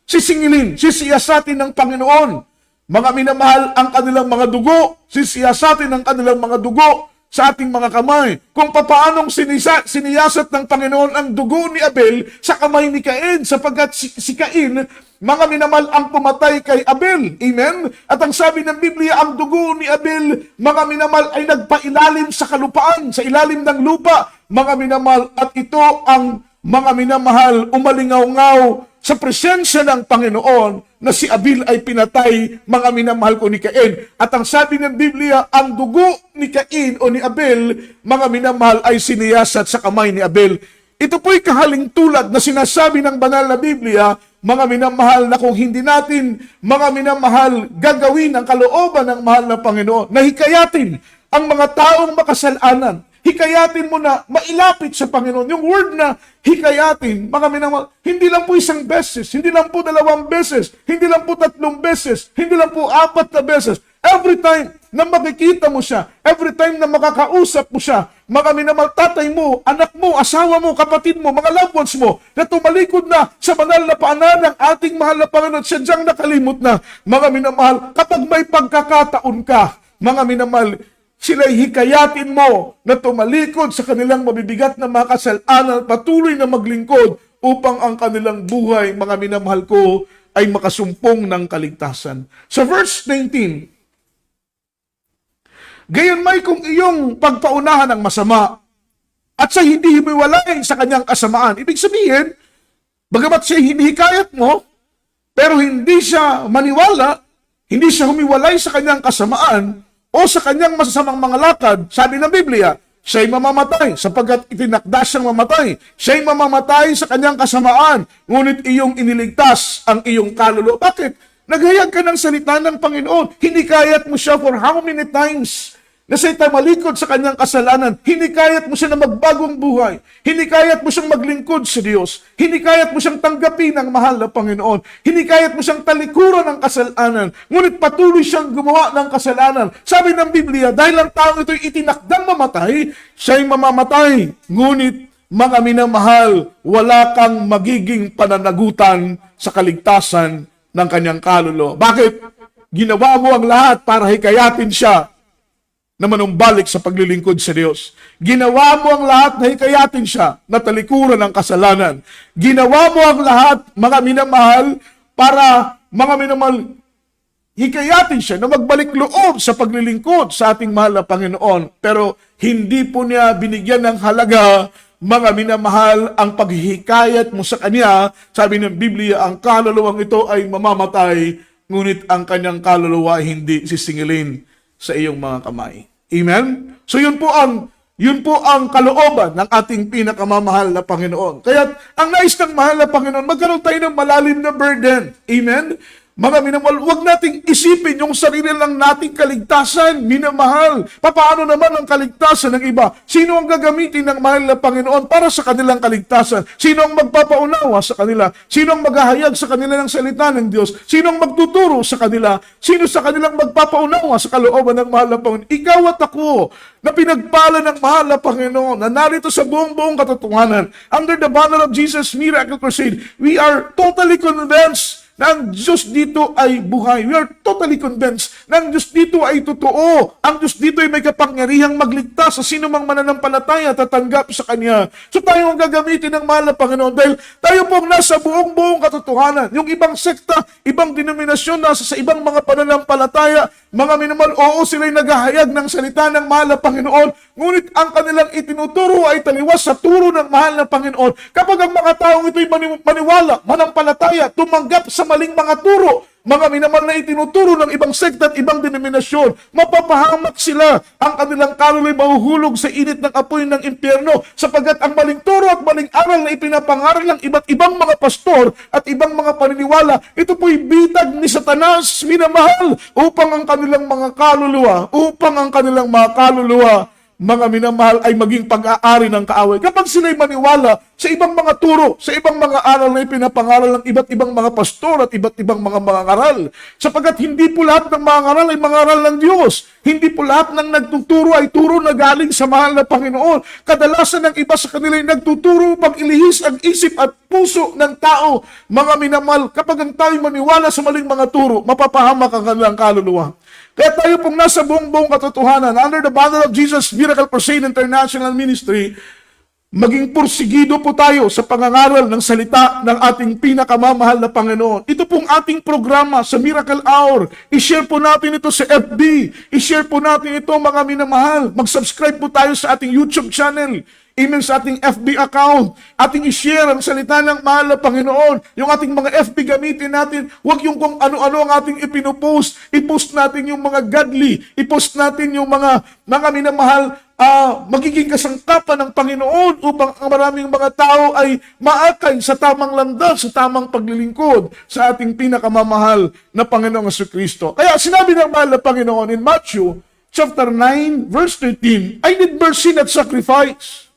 Sisiyasatin ng Panginoon, mga minamahal, ang kanilang mga dugo, sisiyasatin ang kanilang mga dugo sa ating mga kamay. Kung papaanong siniyasat ng Panginoon ang dugo ni Abel sa kamay ni Cain, sapagkat si Cain, mga minamahal, ang pumatay kay Abel. Amen? At ang sabi ng Biblia, ang dugo ni Abel, mga minamahal, ay nagpailalim sa kalupaan, sa ilalim ng lupa, mga minamahal, at ito ang mga minamahal, umalingaw-ngaw sa presensya ng Panginoon na si Abel ay pinatay, mga minamahal ko, ni Cain. At ang sabi ng Biblia, ang dugo ni Cain o ni Abel, mga minamahal, ay siniyasat sa kamay ni Abel. Ito po'y kahaling tulad na sinasabi ng banal na Biblia, mga minamahal, na kung hindi natin, mga minamahal, gagawin ang kalooban ng mahal na Panginoon, na hikayatin ang mga taong makasalanan, hikayatin mo na mailapit sa Panginoon. Yung word na hikayatin, mga minamahal, hindi lang po isang beses, hindi lang po 2 beses, hindi lang po 3 beses, hindi lang po 4 na beses. Every time na makikita mo siya, every time na makakausap mo siya, mga minamahal, tatay mo, anak mo, asawa mo, kapatid mo, mga loved ones mo, na tumalikod na sa banal na paanan ng ating mahal na Panginoon, sadyang nakalimot na, mga minamahal, kapag may pagkakataon ka, mga minamahal, sila'y hikayatin mo na tumalikod sa kanilang mabibigat na mga kasalanan, patuloy na maglingkod upang ang kanilang buhay, mga minamahal ko, ay makasumpong ng kaligtasan. Sa verse 19, gayon may kung iyong pagpaunahan ng masama at siya hindi humiwalay sa kanyang kasamaan. Ibig sabihin, bagamat siya hinihikayat mo, pero hindi siya maniwala, hindi siya humiwalay sa kanyang kasamaan, o sa kanyang masasamang mga lakad, sabi ng Biblia, siya'y mamamatay sapagkat itinakda siyang mamatay. Siya'y mamamatay sa kanyang kasamaan, ngunit iyong iniligtas ang iyong kaluluwa. Bakit? Naghayag ka ng salita ng Panginoon. Hindi kayat mo siya for how many times na siya'y tamalikod sa kanyang kasalanan, hinikayat mo siya na magbagong buhay, hinikayat mo siyang maglingkod sa Diyos, hinikayat mo siyang tanggapin ang mahal na Panginoon, hinikayat mo siyang talikuran ng kasalanan, ngunit patuloy siyang gumawa ng kasalanan. Sabi ng Biblia, dahil ang taong ito'y itinakdang mamatay, siya'y mamamatay. Ngunit, mga minamahal, wala kang magiging pananagutan sa kaligtasan ng kanyang kaluluwa. Bakit? Ginawa mo ang lahat para hikayatin siya na manumbalik sa paglilingkod sa Diyos. Ginawa mo ang lahat na hikayatin siya na talikuran ng kasalanan. Ginawa mo ang lahat, mga minamahal, para, mga minamahal, hikayatin siya na magbalik loob sa paglilingkod sa ating mahal na Panginoon. Pero hindi po niya binigyan ng halaga, mga minamahal, ang paghihikayat mo sa Kanya. Sabi ng Biblia, ang kaluluwang ito ay mamamatay, ngunit ang kanyang kaluluwa ay hindi sisingilin sa iyong mga kamay. Amen? So yun po ang kalooban ng ating pinakamamahal na Panginoon. Kaya ang nais ng mahal na Panginoon, magkaroon tayo ng malalim na burden. Amen? Mga minamahal, huwag nating isipin yung sarili lang nating kaligtasan, minamahal. Paano naman ang kaligtasan ng iba? Sino ang gagamitin ng mahal na Panginoon para sa kanilang kaligtasan? Sino ang magpapaunawa sa kanila? Sino ang maghahayag sa kanila ng salita ng Diyos? Sino ang magtuturo sa kanila? Sino sa kanilang magpapaunawa sa kalooban ng mahal na Panginoon? Ikaw at ako, na pinagpala ng mahal na Panginoon, na narito sa buong katotohanan, under the banner of Jesus Miracle Crusade, we are totally convinced na ang Diyos dito ay buhay. We are totally convinced na ang Diyos dito ay totoo. Ang Diyos dito ay may kapangyarihang magligtas sa sino mang mananampalataya at tatanggap sa Kanya. So tayo ang gagamitin ng mahal na Panginoon dahil tayo pong nasa buong katotohanan. Yung ibang sekta, ibang denominasyon, nasa sa ibang mga pananampalataya, mga minamahal, oo, sila'y naghahayag ng salita ng mahal na Panginoon, ngunit ang kanilang itinuturo ay taliwas sa turo ng mahal na Panginoon. Kapag ang mga taong ito'y maniwala, manampalataya, tumanggap sa maling mga turo, mga minamahal na itinuturo ng ibang sekta at ibang denominasyon, mapapahamak sila. Ang kanilang kaluluwa'y mahuhulog sa init ng apoy ng impyerno, sapagkat ang maling turo at maling aral na ipinapangaral ng iba't ibang mga pastor at ibang mga paniniwala, ito po'y bitag ni Satanas, minamahal, upang ang kanilang mga kaluluwa, mga minamahal, ay maging pag-aari ng kaaway. Kapag sila'y maniwala sa ibang mga turo, sa ibang mga aral na ipinapangaral ng iba't ibang mga pastor at iba't ibang mga ngaral, sapagkat hindi po lahat ng mga ngaral ay mga ngaral ng Diyos. Hindi po lahat ng nagtuturo ay turo na galing sa mahal na Panginoon. Kadalasan ng iba sa kanila ay nagtuturo pag ilihis ang isip at puso ng tao. Mga minamahal, kapag ang tayo maniwala sa maling mga turo, mapapahamak ang kanilang kaluluwa. Kaya tayo pong nasa buong katotohanan, under the banner of Jesus Miracle Crusade International Ministry, maging pursigido po tayo sa pangangaral ng salita ng ating pinakamamahal na Panginoon. Ito pong ating programa sa Miracle Hour. I-share po natin ito sa FB. I-share po natin ito, mga minamahal. Mag-subscribe po tayo sa ating YouTube channel. Amen, sa ating FB account. Ating i-share ang salita ng mahal na Panginoon. Yung ating mga FB gamitin natin. Huwag yung kung ano-ano ang ating ipinupost. I-post natin yung mga godly. I-post natin yung mga minamahal, magiging kasangkapan ng Panginoon upang ang maraming mga tao ay maakay sa tamang landas, sa tamang paglilingkod sa ating pinakamamahal na Panginoong Jesucristo. Kaya sinabi ng mahal na Panginoon in Matthew chapter 9, verse 13, I need mercy not sacrifice.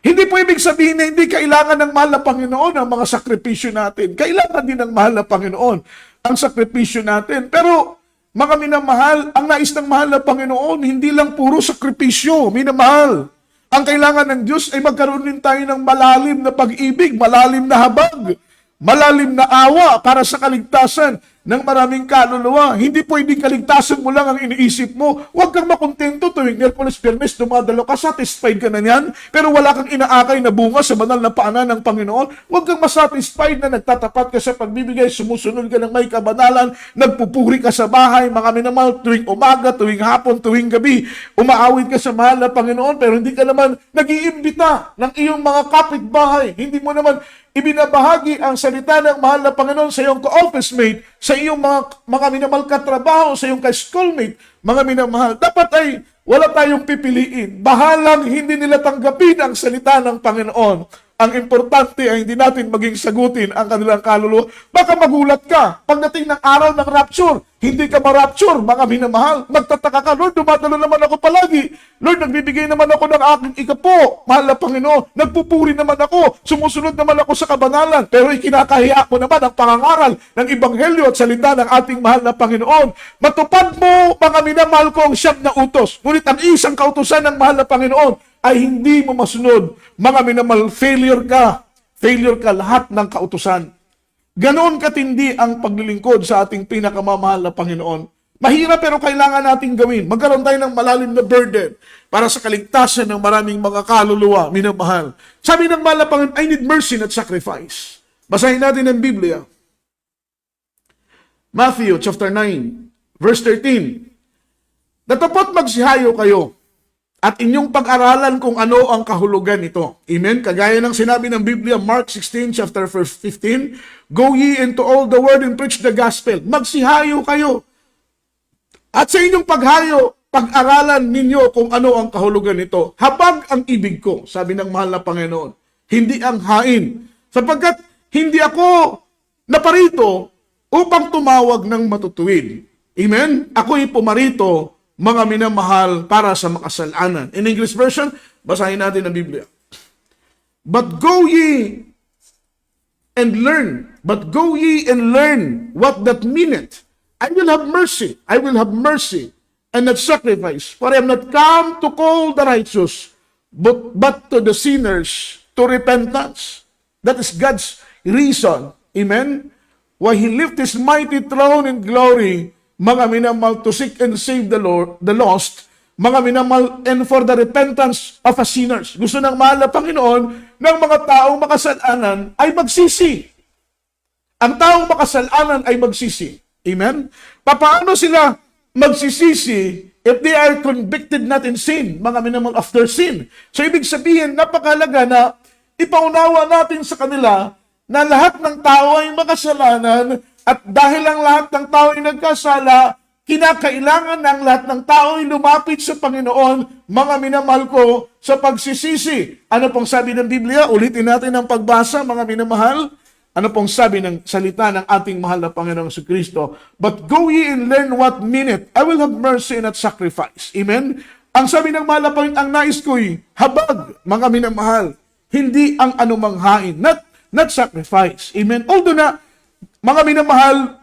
Hindi po ibig sabihin na hindi kailangan ng mahal na Panginoon ang mga sakripisyo natin. Kailangan din ng mahal na Panginoon ang sakripisyo natin. Pero, mga minamahal, ang nais ng mahal na Panginoon, hindi lang puro sakripisyo, minamahal. Ang kailangan ng Diyos ay magkaroon din tayo ng malalim na pag-ibig, malalim na habag, malalim na awa para sa kaligtasan ng maraming kaluluwa. Hindi pwedeng kaligtasan mo lang ang iniisip mo. Huwag kang makontento tuwing Miyerkules Biyernes dumadalo ka, satisfied ka na niyan, pero wala kang inaakay na bunga sa banal na paanan ng Panginoon. Huwag kang masatisfied na nagtatapat ka sa pagbibigay, sumusunod ka ng may kabanalan, nagpupuri ka sa bahay, mga minamahal, tuwing umaga, tuwing hapon, tuwing gabi, umaawit ka sa mahal na Panginoon, pero hindi ka naman nag-iimbita ng iyong mga kapitbahay. Hindi mo naman ibinabahagi ang salita ng mahal na Panginoon sa iyong ka-office mate, sa iyong mga minamahal katrabaho, sa iyong ka-schoolmate, mga minamahal. Dapat ay wala tayong pipiliin. Bahalang hindi nila tanggapin ang salita ng Panginoon. Ang importante ay hindi natin maging sagutin ang kanilang kaluluwa. Baka magulat ka pagdating ng araw ng rapture. Hindi ka ma-rapture, mga minamahal. Magtataka ka, Lord, dumadalo naman ako palagi. Lord, nagbibigay naman ako ng aking ikapo. Mahal na Panginoon, nagpupuri naman ako. Sumusunod naman ako sa kabanalan. Pero ikinakahiya mo naman ang pangangaral ng Ebanghelyo at salita ng ating mahal na Panginoon. Matupad mo, mga minamahal ko, ang siyam na utos. Ngunit ang isang kautusan ng mahal na Panginoon ay hindi mo masunod. Mga minamahal, failure ka. Failure ka lahat ng kautusan. Ganoon katindi ang paglilingkod sa ating pinakamamahal na Panginoon. Mahirap pero kailangan nating gawin. Magkaroon tayo ng malalim na burden para sa kaligtasan ng maraming mga kaluluwa, minamahal. Sabi ng mahal na Panginoon, I need mercy not sacrifice. Basahin natin ang Biblia. Matthew chapter 9, verse 13. Datapot magsihayo kayo at inyong pag-aralan kung ano ang kahulugan nito. Amen? Kagaya ng sinabi ng Biblia, Mark 16, chapter 15, Go ye into all the world and preach the gospel. Magsihayo kayo. At sa inyong paghayo, pag-aralan ninyo kung ano ang kahulugan nito. Habag ang ibig ko, sabi ng mahal na Panginoon. Hindi ang hain. Sapagkat hindi ako naparito upang tumawag ng matutuwid. Amen? Ako'y pumarito, mga minamahal, para sa makasalanan. In English version, basahin natin ang Biblia. But go ye and learn what that meaneth. I will have mercy, and not sacrifice. For I am not come to call the righteous, but to the sinners to repentance. That is God's reason. Amen? Why He left His mighty throne in glory, mga minamahal, to seek and save the lost, mga minamahal, and for the repentance of a sinners. Gusto ng mahal na Panginoon ng mga taong makasalanan ay magsisi. Ang taong makasalanan ay magsisi. Amen? Paano sila magsisisi if they are convicted not in sin, mga minamahal, after sin? So ibig sabihin, napakalaga na ipaunawa natin sa kanila na lahat ng tao ay makasalanan. At dahil ang lahat ng tao ay nagkasala, kinakailangan ng lahat ng tao ay lumapit sa Panginoon, mga minamahal ko, sa pagsisisi. Ano pong sabi ng Biblia? Ulitin natin ang pagbasa, mga minamahal. Ano pong sabi ng salita ng ating mahal na Panginoong Kristo? But go ye and learn what meaneth. I will have mercy and not sacrifice. Amen? Ang sabi ng mahal na Panginoon, ang nais ko'y habag, mga minamahal. Hindi ang anumang hain. Not sacrifice. Amen? Although na, mga minamahal,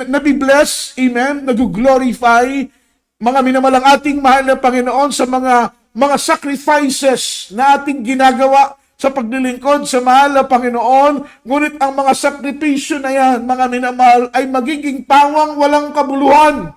nabibless, amen, nag-glorify, mga minamahal, ang ating mahal na Panginoon sa mga sacrifices na ating ginagawa sa paglilingkod sa mahal na Panginoon. Ngunit ang mga sakripisyo na yan, mga minamahal, ay magiging pawang walang kabuluhan.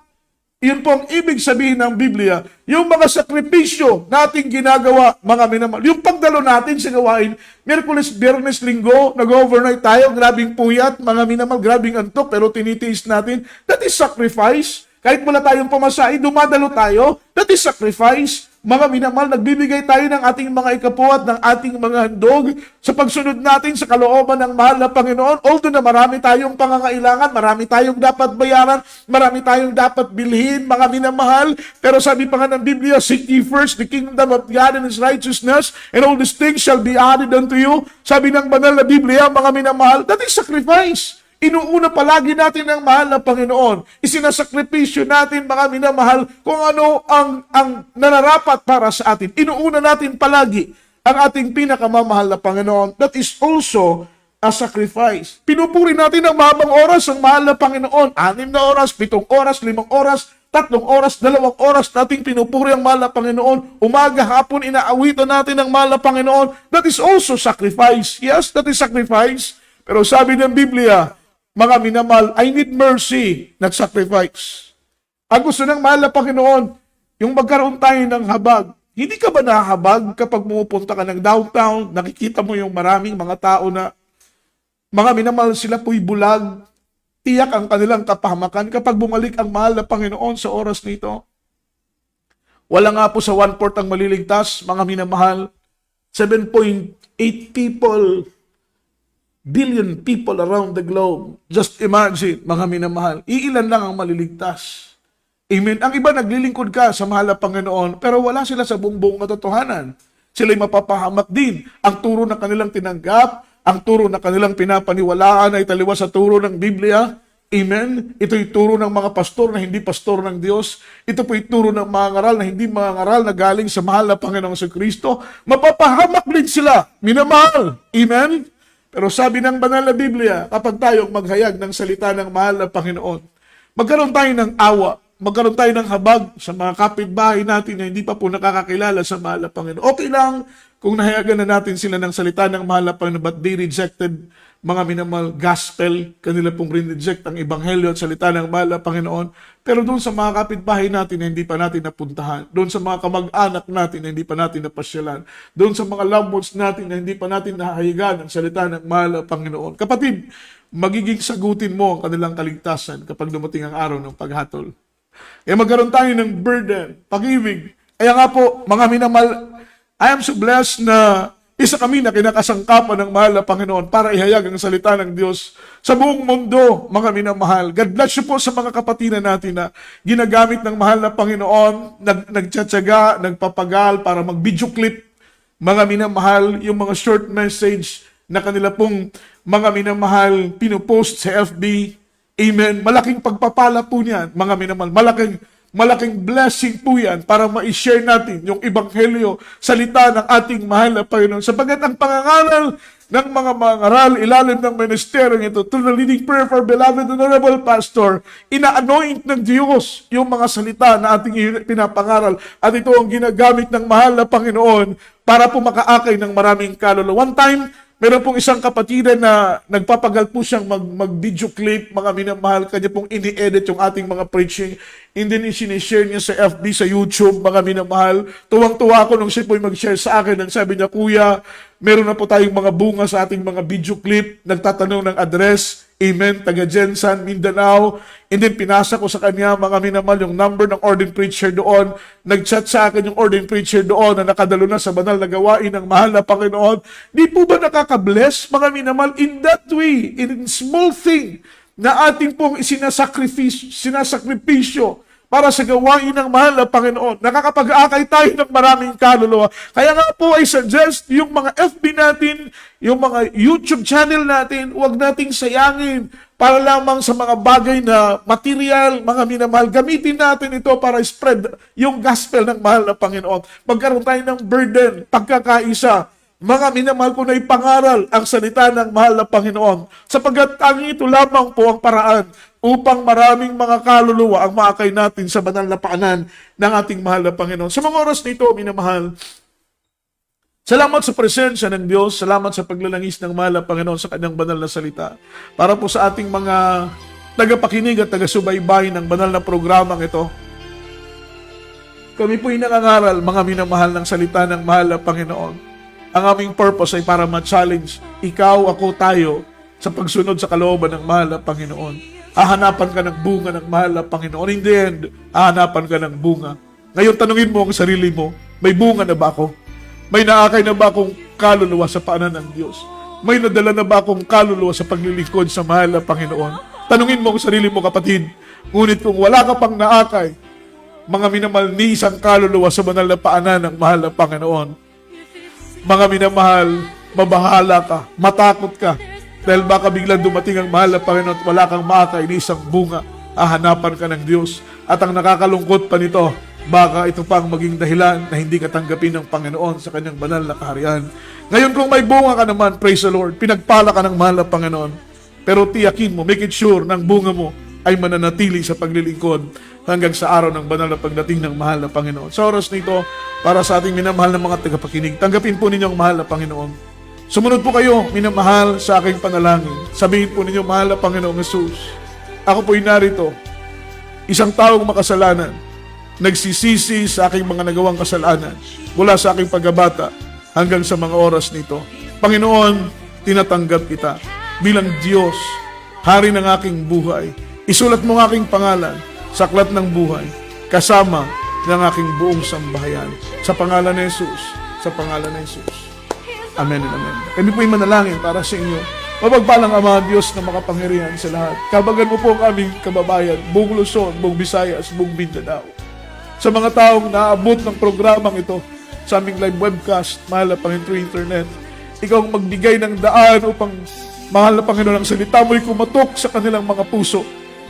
Yun po ang ibig sabihin ng Biblia. Yung mga sakripisyo nating ginagawa, mga minamahal. Yung pagdalo natin sa gawain, Miyerkules, Biyernes, Linggo, nag-overnight tayo, grabing puyat, mga minamahal, grabing antok, pero tinitiis natin. That is sacrifice. Kahit wala tayong pamasahe, dumadalo tayo. That is sacrifice. Mga minamahal, nagbibigay tayo ng ating mga ikapo at ng ating mga handog sa pagsunod natin sa kalooban ng mahal na Panginoon. Although na marami tayong pangangailangan, marami tayong dapat bayaran, marami tayong dapat bilhin, mga minamahal. Pero sabi pa nga ng Biblia, seek ye first the kingdom of God and His righteousness, and all these things shall be added unto you. Sabi ng banal na Biblia, mga minamahal, that is sacrifice. Inuuna palagi natin ang mahal na Panginoon. Isinasakripisyo natin, mga minamahal, kung ano ang nararapat para sa atin. Inuuna natin palagi ang ating pinakamamahal na Panginoon. That is also a sacrifice. Pinupuri natin ang mahabang oras ang mahal na Panginoon. 6 na oras, 7 oras, 5 oras, 3 oras, 2 oras nating pinupuri ang mahal na Panginoon. Umaga, hapon, inaawitan natin ang mahal na Panginoon. That is also sacrifice. Yes, that is sacrifice. Pero sabi ng Biblia, mga minamahal, I need mercy, not sacrifice. Ang gusto ng mahal na Panginoon, yung magkaroon tayo ng habag. Hindi ka ba nahabag kapag pumupunta ka ng downtown, nakikita mo yung maraming mga tao na, mga minamahal, sila po'y bulag, tiyak ang kanilang kapahamakan kapag bumalik ang mahal na Panginoon sa oras nito. Wala nga po sa 1/4 ang maliligtas, mga minamahal, 7.8 billion people around the globe. Just imagine, mga minamahal, iilan lang ang maliligtas. Amen. Ang iba naglilingkod ka sa mahal na Panginoon, pero wala sila sa buong katotohanan. Sila'y mapapahamak din. Ang turo na kanilang tinanggap, ang turo na kanilang pinapaniwalaan ay taliwas sa turo ng Biblia, Amen? Ito'y turo ng mga pastor na hindi pastor ng Diyos. Ito po'y turo ng mga ngaral na hindi mga ngaral na galing sa mahal na Panginoong Kristo. Mapapahamak din sila, minamahal. Amen? Pero sabi ng banal na Biblia, kapag tayong maghayag ng salita ng mahal na Panginoon, magkaroon tayo ng awa, magkaroon tayo ng habag sa mga kapitbahay natin na hindi pa po nakakakilala sa mahal na Panginoon. Okay lang kung nahayagan na natin sila ng salita ng mahal na Panginoon, but they rejected mga minamahal gospel, kanila pong rin-reject ang ebanghelyo at salita ng mahal na Panginoon. Pero doon sa mga kapitbahay natin na hindi pa natin napuntahan, doon sa mga kamag-anak natin na hindi pa natin napasyalan, doon sa mga loved ones natin na hindi pa natin nahahayagan ang salita ng mahal na Panginoon. Kapatid, magiging sagutin mo ang kanilang kaligtasan kapag dumating ang araw ng paghatol. Kaya magkaroon tayo ng burden, pag-ibig. Kaya nga po, mga minamahal, I am so blessed na isa kami na kinakasangkapan ng mahal na Panginoon para ihayag ang salita ng Diyos sa buong mundo, mga minamahal. God bless you po sa mga kapatiran natin na ginagamit ng mahal na Panginoon, nagtsatsaga, nagpapagal para mag-video clip, mga minamahal, yung mga short message na kanila pong mga minamahal pinupost sa FB. Amen. Malaking pagpapala po niyan, mga minamahal. Malaking blessing po yan para ma-share natin yung ebanghelyo, salita ng ating mahal na Panginoon. Sapagat ang pangangaral ng mga mangaral, ilalim ng ministeryo ito, through the leading prayer for beloved honorable pastor, ina-anoint ng Diyos yung mga salita na ating pinapangaral. At ito ang ginagamit ng mahal na Panginoon para po makaakay ng maraming kaluluwa. One time, meron pong isang kapatiran na nagpapagal po siyang mag-video clip, mga minamahal, kanya pong ini-edit yung ating mga preaching. And then sinishare niya sa FB, sa YouTube, mga minamahal. Tuwang-tuwa ako nung siya po mag-share sa akin. Nang sabi niya, Kuya, meron na po tayong mga bunga sa ating mga video clip. Nagtatanong ng address. Amen. Taga Jensan, Mindanao. And then pinasa ko sa kanya, mga minamahal, yung number ng ordained preacher doon. Nag-chat sa akin yung ordained preacher doon na nakadalo na sa banal na gawain ng mahal na Panginoon. Di po ba nakaka-bless, mga minamahal, in that way, in small thing, na ating pong sinasakripisyo para sa gawain ng mahal na Panginoon. Nakakapag-akay tayo ng maraming kaluluwa. Kaya nga po ay suggest yung mga FB natin, yung mga YouTube channel natin, huwag nating sayangin para lamang sa mga bagay na material, mga minamahal. Gamitin natin ito para spread yung gospel ng mahal na Panginoon. Magkaroon tayo ng burden, pagkakaisa. Mga minamahal ko na ipangaral ang salita ng mahal na Panginoon. Sapagat ang ito lamang po ang paraan upang maraming mga kaluluwa ang maakay natin sa banal na paanan ng ating mahal na Panginoon. Sa mga oras nito, minamahal, salamat sa presensya ng Diyos, salamat sa paglalangis ng mahal na Panginoon sa kanyang banal na salita. Para po sa ating mga tagapakinig at taga-subaybay ng banal na programang ito, kami po'y nangangaral, mga minamahal, ng salita ng mahal na Panginoon. Ang aming purpose ay para ma-challenge ikaw, ako, tayo sa pagsunod sa kalooban ng mahal na Panginoon. Hahanapan ka ng bunga ng mahal na Panginoon. In the end, hahanapan ka ng bunga. Ngayon, tanungin mo ang sarili mo, may bunga na ba ako? May naakay na ba akong kaluluwa sa paanan ng Diyos? May nadala na ba akong kaluluwa sa paglilingkod sa mahal na Panginoon? Tanungin mo ang sarili mo, kapatid. Ngunit kung wala ka pang naakay, mga minamahal, ni isang kaluluwa sa banal na paanan ng mahal na Panginoon, mga minamahal, mabahala ka, matakot ka, dahil baka biglang dumating ang mahal na Panginoon at wala kang maakay ni isang bunga, hahanapan ka ng Diyos. At ang nakakalungkot pa nito, baka ito pang maging dahilan na hindi ka tanggapin ng Panginoon sa kanyang banal na kaharian. Ngayon kung may bunga ka naman, praise the Lord, pinagpala ka ng mahal na Panginoon, pero tiyakin mo, make it sure ng bunga mo ay mananatili sa paglilingkod hanggang sa araw ng banal na pagdating ng mahal na Panginoon. Sa oras nito, para sa ating minamahal na mga tagapakinig, tanggapin po ninyo ang mahal na Panginoon. Sumunod po kayo, minamahal, sa aking panalangin. Sabihin po ninyo, mahal na Panginoong Jesus, ako po'y narito, isang taong makasalanan, nagsisisi sa aking mga nagawang kasalanan, mula sa aking pagbabata hanggang sa mga oras nito. Panginoon, tinatanggap kita bilang Diyos, Hari ng aking buhay. Isulat mo ang aking pangalan sa aklat ng buhay, kasama ng aking buong sambahayan. Sa pangalan ni Jesus, sa pangalan ni Jesus. Amen and amen. Kami po'y manalangin para sa inyo. Mapagpalang Ama, Diyos na makapangyarihan sa lahat. Kabagan mo po ang aming kababayan, buong Luzon, buong Visayas, buong Mindanao. Sa mga taong naabot ng programang ito, sa aming live webcast, mahal na Panginoon through internet, ikaw ang magbigay ng daan upang mahal na Panginoon ang salita mo'y kumatok sa kanilang mga puso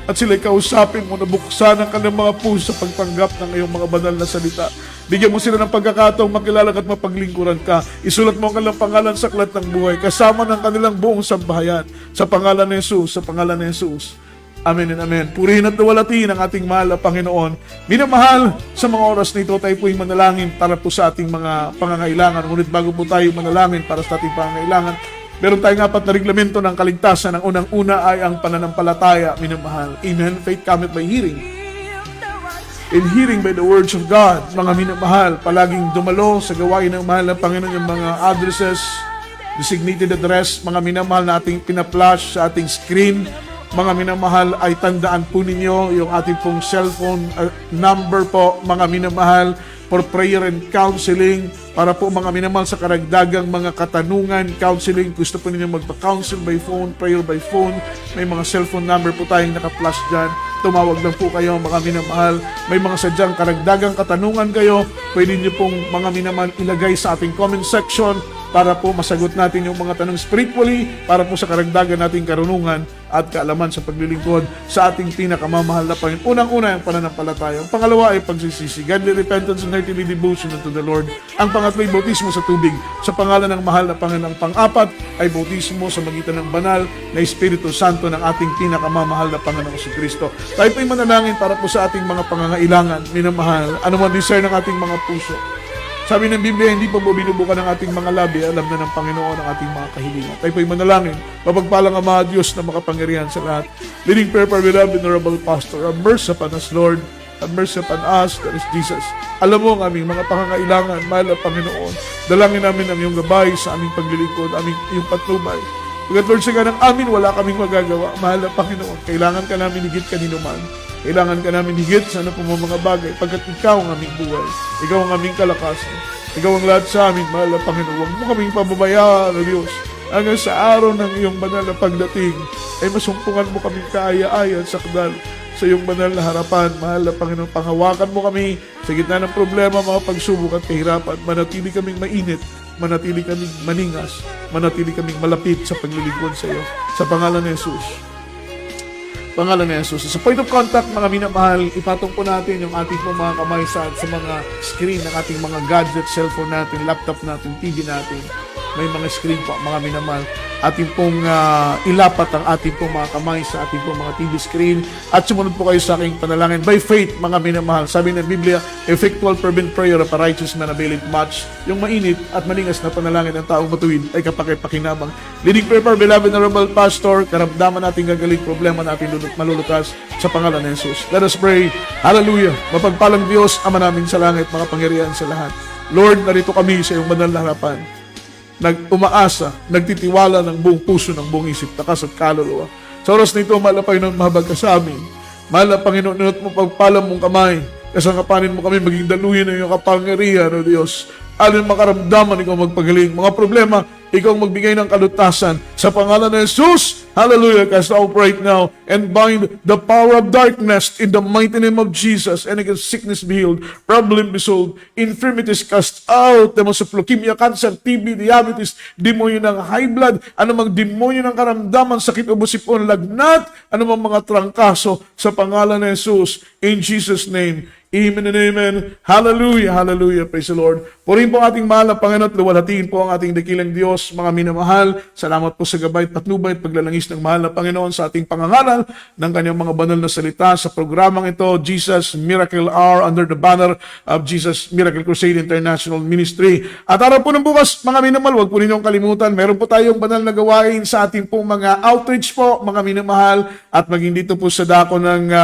at sila'y kausapin mo na buksan ang kanilang mga puso sa pagtanggap ng iyong mga banal na salita. Bigyan mo sila ng pagkakataong makilala at mapaglingkuran ka. Isulat mo ang kanilang pangalan sa aklat ng buhay kasama ng kanilang buong sambahayan. Sa pangalan ni Jesus, sa pangalan ni Jesus. Amen and amen. Purihin at luwalhatiin ang ating mahal na Panginoon. Minamahal, sa mga oras na ito, tayo po'y manalangin para po sa ating mga pangangailangan. Ngunit bago po tayo manalangin para sa ating pangangailangan, meron tayong apat na reglamento ng kaligtasan. Ang unang-una ay ang pananampalataya, minamahal. Amen. Faith cometh by hearing, and hearing by the words of God. Mga minamahal, palaging dumalo sa gawain ng mahal na Panginoon yung mga addresses, designated address, mga minamahal na ating pina-flash sa ating screen. Mga minamahal, ay tandaan po ninyo yung ating pong cellphone number po, mga minamahal, for prayer and counseling, para po mga minamahal sa karagdagang mga katanungan, counseling, gusto po ninyo magpa-counsel by phone, prayer by phone, may mga cellphone number po tayong naka-flash dyan. Tumawag lang po kayo mga minamahal. May mga sadyang karagdagang katanungan kayo, pwede nyo pong mga minamahal ilagay sa ating comment section para po masagot natin yung mga tanong spiritually, para po sa karagdagan nating karunungan at kaalaman sa paglilingkod sa ating pinakamamahal na Panginoon. Unang-una ang pananampalataya. Ang pangalawa ay pagsisisi, godly repentance and hearty devotion unto the Lord. Ang pangatlo ay bautismo sa tubig sa pangalan ng mahal na Panginoon. Ang pang-apat ay bautismo sa magitan ng banal na Espiritu Santo ng ating pinakamamahal na Panginoong Kristo. Tayo po'y manalangin para po sa ating mga pangangailangan, minamahal, ano man desire ng ating mga puso. Sabi ng Biblia, hindi pa po binubukan ng ating mga labi, alam na ng Panginoon ang ating mga kahilingan. Tayo po'y manalangin, mapagpalang Ama Diyos na makapangyarihan sa lahat. Leading prayer for beloved Venerable Pastor, have mercy upon us, Lord. Have mercy upon us, that is Jesus. Alam mo ang aming mga pangangailangan, mahal na Panginoon. Dalangin namin ang iyong gabay sa aming paglilingkod, aming iyong patnubay. Pagkat Lord, sa ganang amin, wala kaming magagawa. Mahal na Panginoon, kailangan ka namin higit kanino man. Kailangan ka namin higit sa ano po mga bagay, pagkat ikaw ang aming buhay. Ikaw ang aming kalakasan. Ikaw ang lahat sa amin, mahal na Panginoon. Huwag mo kaming pababayaan, O Diyos. Hanggang sa araw ng iyong banal na pagdating, ay masumpungan mo kaming kaaya-aya at sakdal sa iyong banal na harapan, mahal na Panginoon. Panghawakan mo kami sa gitna ng problema, mga pagsubok at kahirapan. Manatili kaming mainit, manatili kaming maningas, manatili kaming malapit sa paglilingkod sa iyo. Sa pangalan ni Jesus. Pangalan ni Jesus. Sa point of contact, mga minamahal, ipatong po natin yung ating po mga kamay sa mga screen ng ating mga gadget, cellphone natin, laptop natin, TV natin. May mga screen po, mga minamahal. Ating pong ilapat ang ating pong mga kamay sa ating pong mga TV screen at sumunod po kayo sa aking panalangin. By faith, mga minamahal, sabi ng Biblia, effectual fervent prayer of a righteous man availeth much. Yung mainit at maningas na panalangin ng taong matuwid ay kapakipakinabang. Leading prayer for beloved Venerable Pastor, karamdaman natin gagaling problema natin malulutas sa pangalan ni Jesus. Let us pray. Hallelujah. Mapagpalang Diyos, Ama namin sa langit, mga pangyarihan sa lahat. Lord, narito kami sa iyong banal na harapan. Umaasa, nagtitiwala ng buong puso, ng buong isip, takas at kaluluwa. Sa oras na ito, mahal na Panginoon, mahabag ka sa amin. Mahal na Panginoon, inot mo pagpalam mong kamay. Kasangapanin mo kami, maging daluhin ng iyong kapangyarihan, O Diyos. Alin makaramdaman, ikaw magpagaling. Mga problema, ikaw magbigay ng kalutasan. Sa pangalan ng Jesus, hallelujah, cast out right now and bind the power of darkness in the mighty name of Jesus. And against sickness be healed, problem be solved, infirmities cast out, demons of leukemia, cancer, TB, diabetes, demonyo ng high blood, anumang demonyo ng karamdaman, sakit o busipon, lagnat, anumang mga trangkaso sa pangalan ng Jesus. In Jesus' name, amen and amen. Hallelujah, hallelujah. Praise the Lord. Purihin po ang ating mahal na Panginoon at luwalhatiin po ang ating dakilang Diyos, mga minamahal. Salamat po sa gabay at patnubay at paglalangis ng mahal na Panginoon sa ating pangangaral ng kanyang mga banal na salita sa programang ito, Jesus Miracle Hour, under the banner of Jesus Miracle Crusade International Ministry. At araw po ng bukas, mga minamahal, huwag po ninyong kalimutan, meron po tayong banal na gawain sa ating pong mga outreach po, mga minamahal, at maging dito po sa dako ng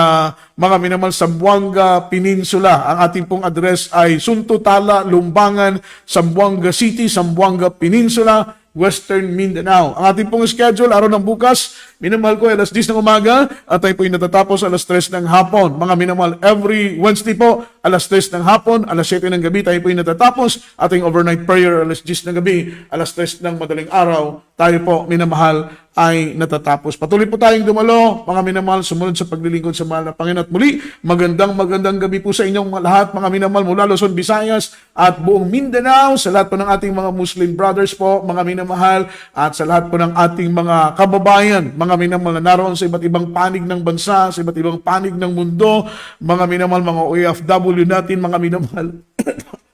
mga minamahal sa Zamboanga Peninsula. Ang ating pong address ay Sunto Tala, Lumbangan, Zamboanga City, Zamboanga Peninsula, Western Mindanao. Ang ating pong schedule, araw ng bukas, minamahal ko, alas 10 ng umaga, at tayo po ay natatapos alas 3 ng hapon. Mga minamahal, every Wednesday po, alas 3 ng hapon, alas 7 ng gabi, tayo po ay natatapos. Ating overnight prayer, alas 10 ng gabi, alas 3 ng madaling araw, tayo po, minamahal, ay natatapos. Patuloy po tayong dumalo, mga minamahal, sumunod sa paglilingkod sa mahal na Panginoon. At muli, magandang gabi po sa inyong lahat, mga minamahal, mula Luzon, Visayas, at buong Mindanao, sa lahat po ng ating mga Muslim brothers po, mga minamahal, at sa lahat po ng ating mga kababayan, mga mga minamahal na naroon sa iba't ibang panig ng bansa, sa iba't ibang panig ng mundo, mga minamahal, mga OFW natin, mga minamahal,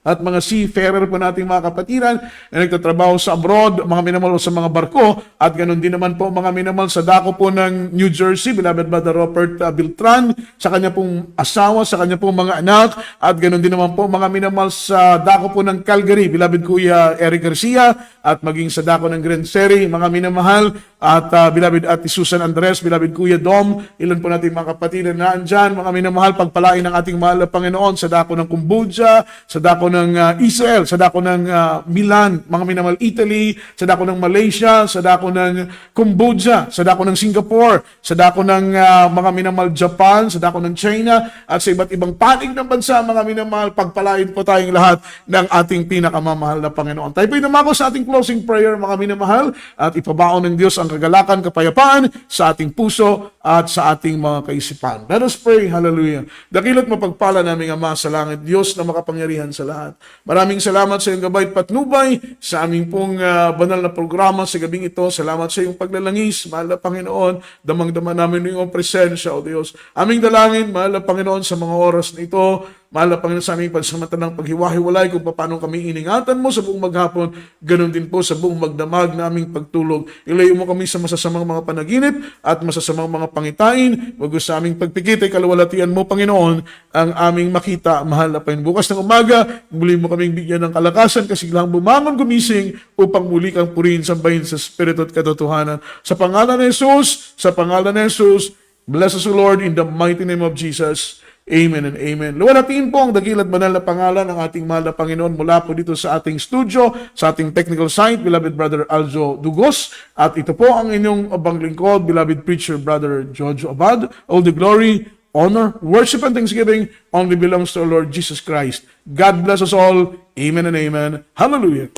at mga seafarer po nating mga kapatiran na nagtatrabaho sa abroad, mga minamahal sa mga barko, at ganun din naman po mga minamahal sa dako po ng New Jersey, beloved Brother Robert Beltran, sa kanya pong asawa, sa kanya pong mga anak, at ganun din naman po mga minamahal sa dako po ng Calgary, beloved Kuya Eric Garcia, at maging sa dako ng Grand Seri, mga minamahal, at beloved Ate Susan Andres, beloved Kuya Dom, ilan po natin mga kapatiran na andyan, mga minamahal, pagpalain ng ating mahal na Panginoon sa dako ng Cambodia, sa dako ng Israel, sa dako ng Milan, mga minamahal, Italy, sa dako ng Malaysia, sa dako ng Cambodia, sa dako ng Singapore, sa dako ng mga minamahal Japan, sa dako ng China, at sa iba't ibang panig ng bansa, mga minamahal, pagpalain po tayong lahat ng ating pinakamamahal na Panginoon. Tayo po inamako sa ating closing prayer, mga minamahal, at ipabaon ng Diyos ang kagalakan, kapayapaan sa ating puso at sa ating mga kaisipan. Let us pray. Hallelujah. Dakila't mapagpala naming Ama sa langit, Diyos na makapangyarihan sa lahat. Maraming salamat sa iyong gabay at patnubay sa aming pong banal na programa sa gabing ito. Salamat sa iyong paglalangis, mahal na Panginoon. Damang-dama namin iyong presensya, O Diyos. Aming dalangin, mahal na Panginoon, sa mga oras na ito, mahal na Panginoon, sa aming pansamantalang paghiwa-hiwalay kung paano kami iningatan mo sa buong maghapon, ganun din po sa buong magdamag na aming pagtulog. Ilayo mo kami sa masasamang mga panaginip at masasamang mga pangitain. Wag sa aming pagpikit ay kaluwalhatian mo, Panginoon, ang aming makita, mahal na Panginoon. Bukas ng umaga, muli mo kaming bigyan ng kalakasan, kasiglang bumangon gumising upang muli kang purihin, sambahin sa Espiritu at katotohanan. Sa pangalan ni Jesus, sa pangalan ni Jesus, bless us, O Lord, in the mighty name of Jesus. Amen and amen. Luwalhatiin po ang dakil at banal na pangalan ng ating mahal na Panginoon mula po dito sa ating studio, sa ating technical site, beloved Brother Aljo Dugos. At ito po ang inyong abang lingkod, beloved preacher Brother Jojo Abad. All the glory, honor, worship, and thanksgiving only belongs to our Lord Jesus Christ. God bless us all. Amen and amen. Hallelujah.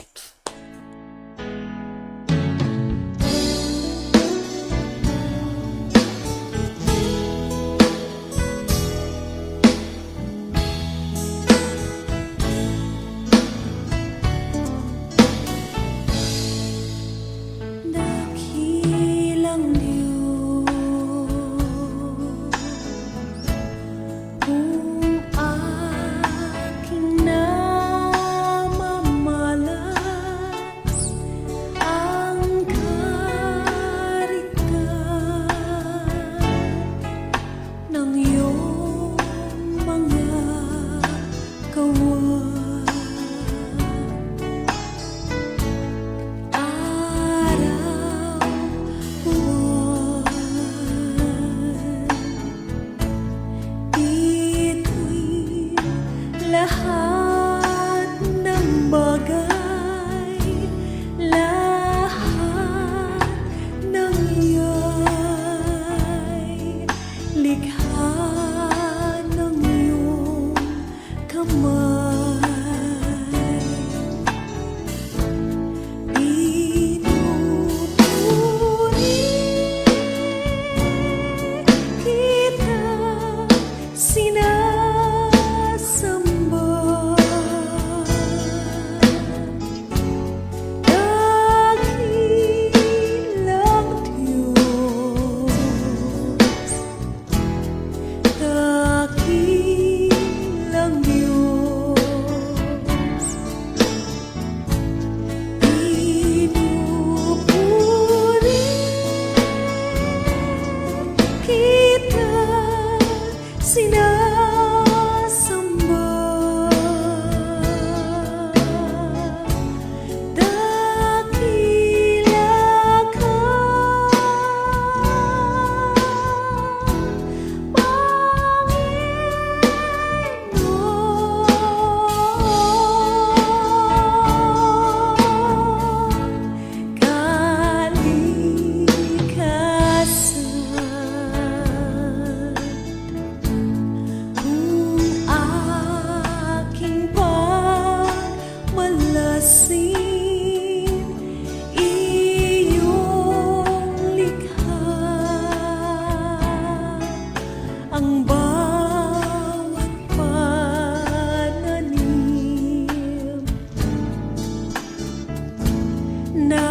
Na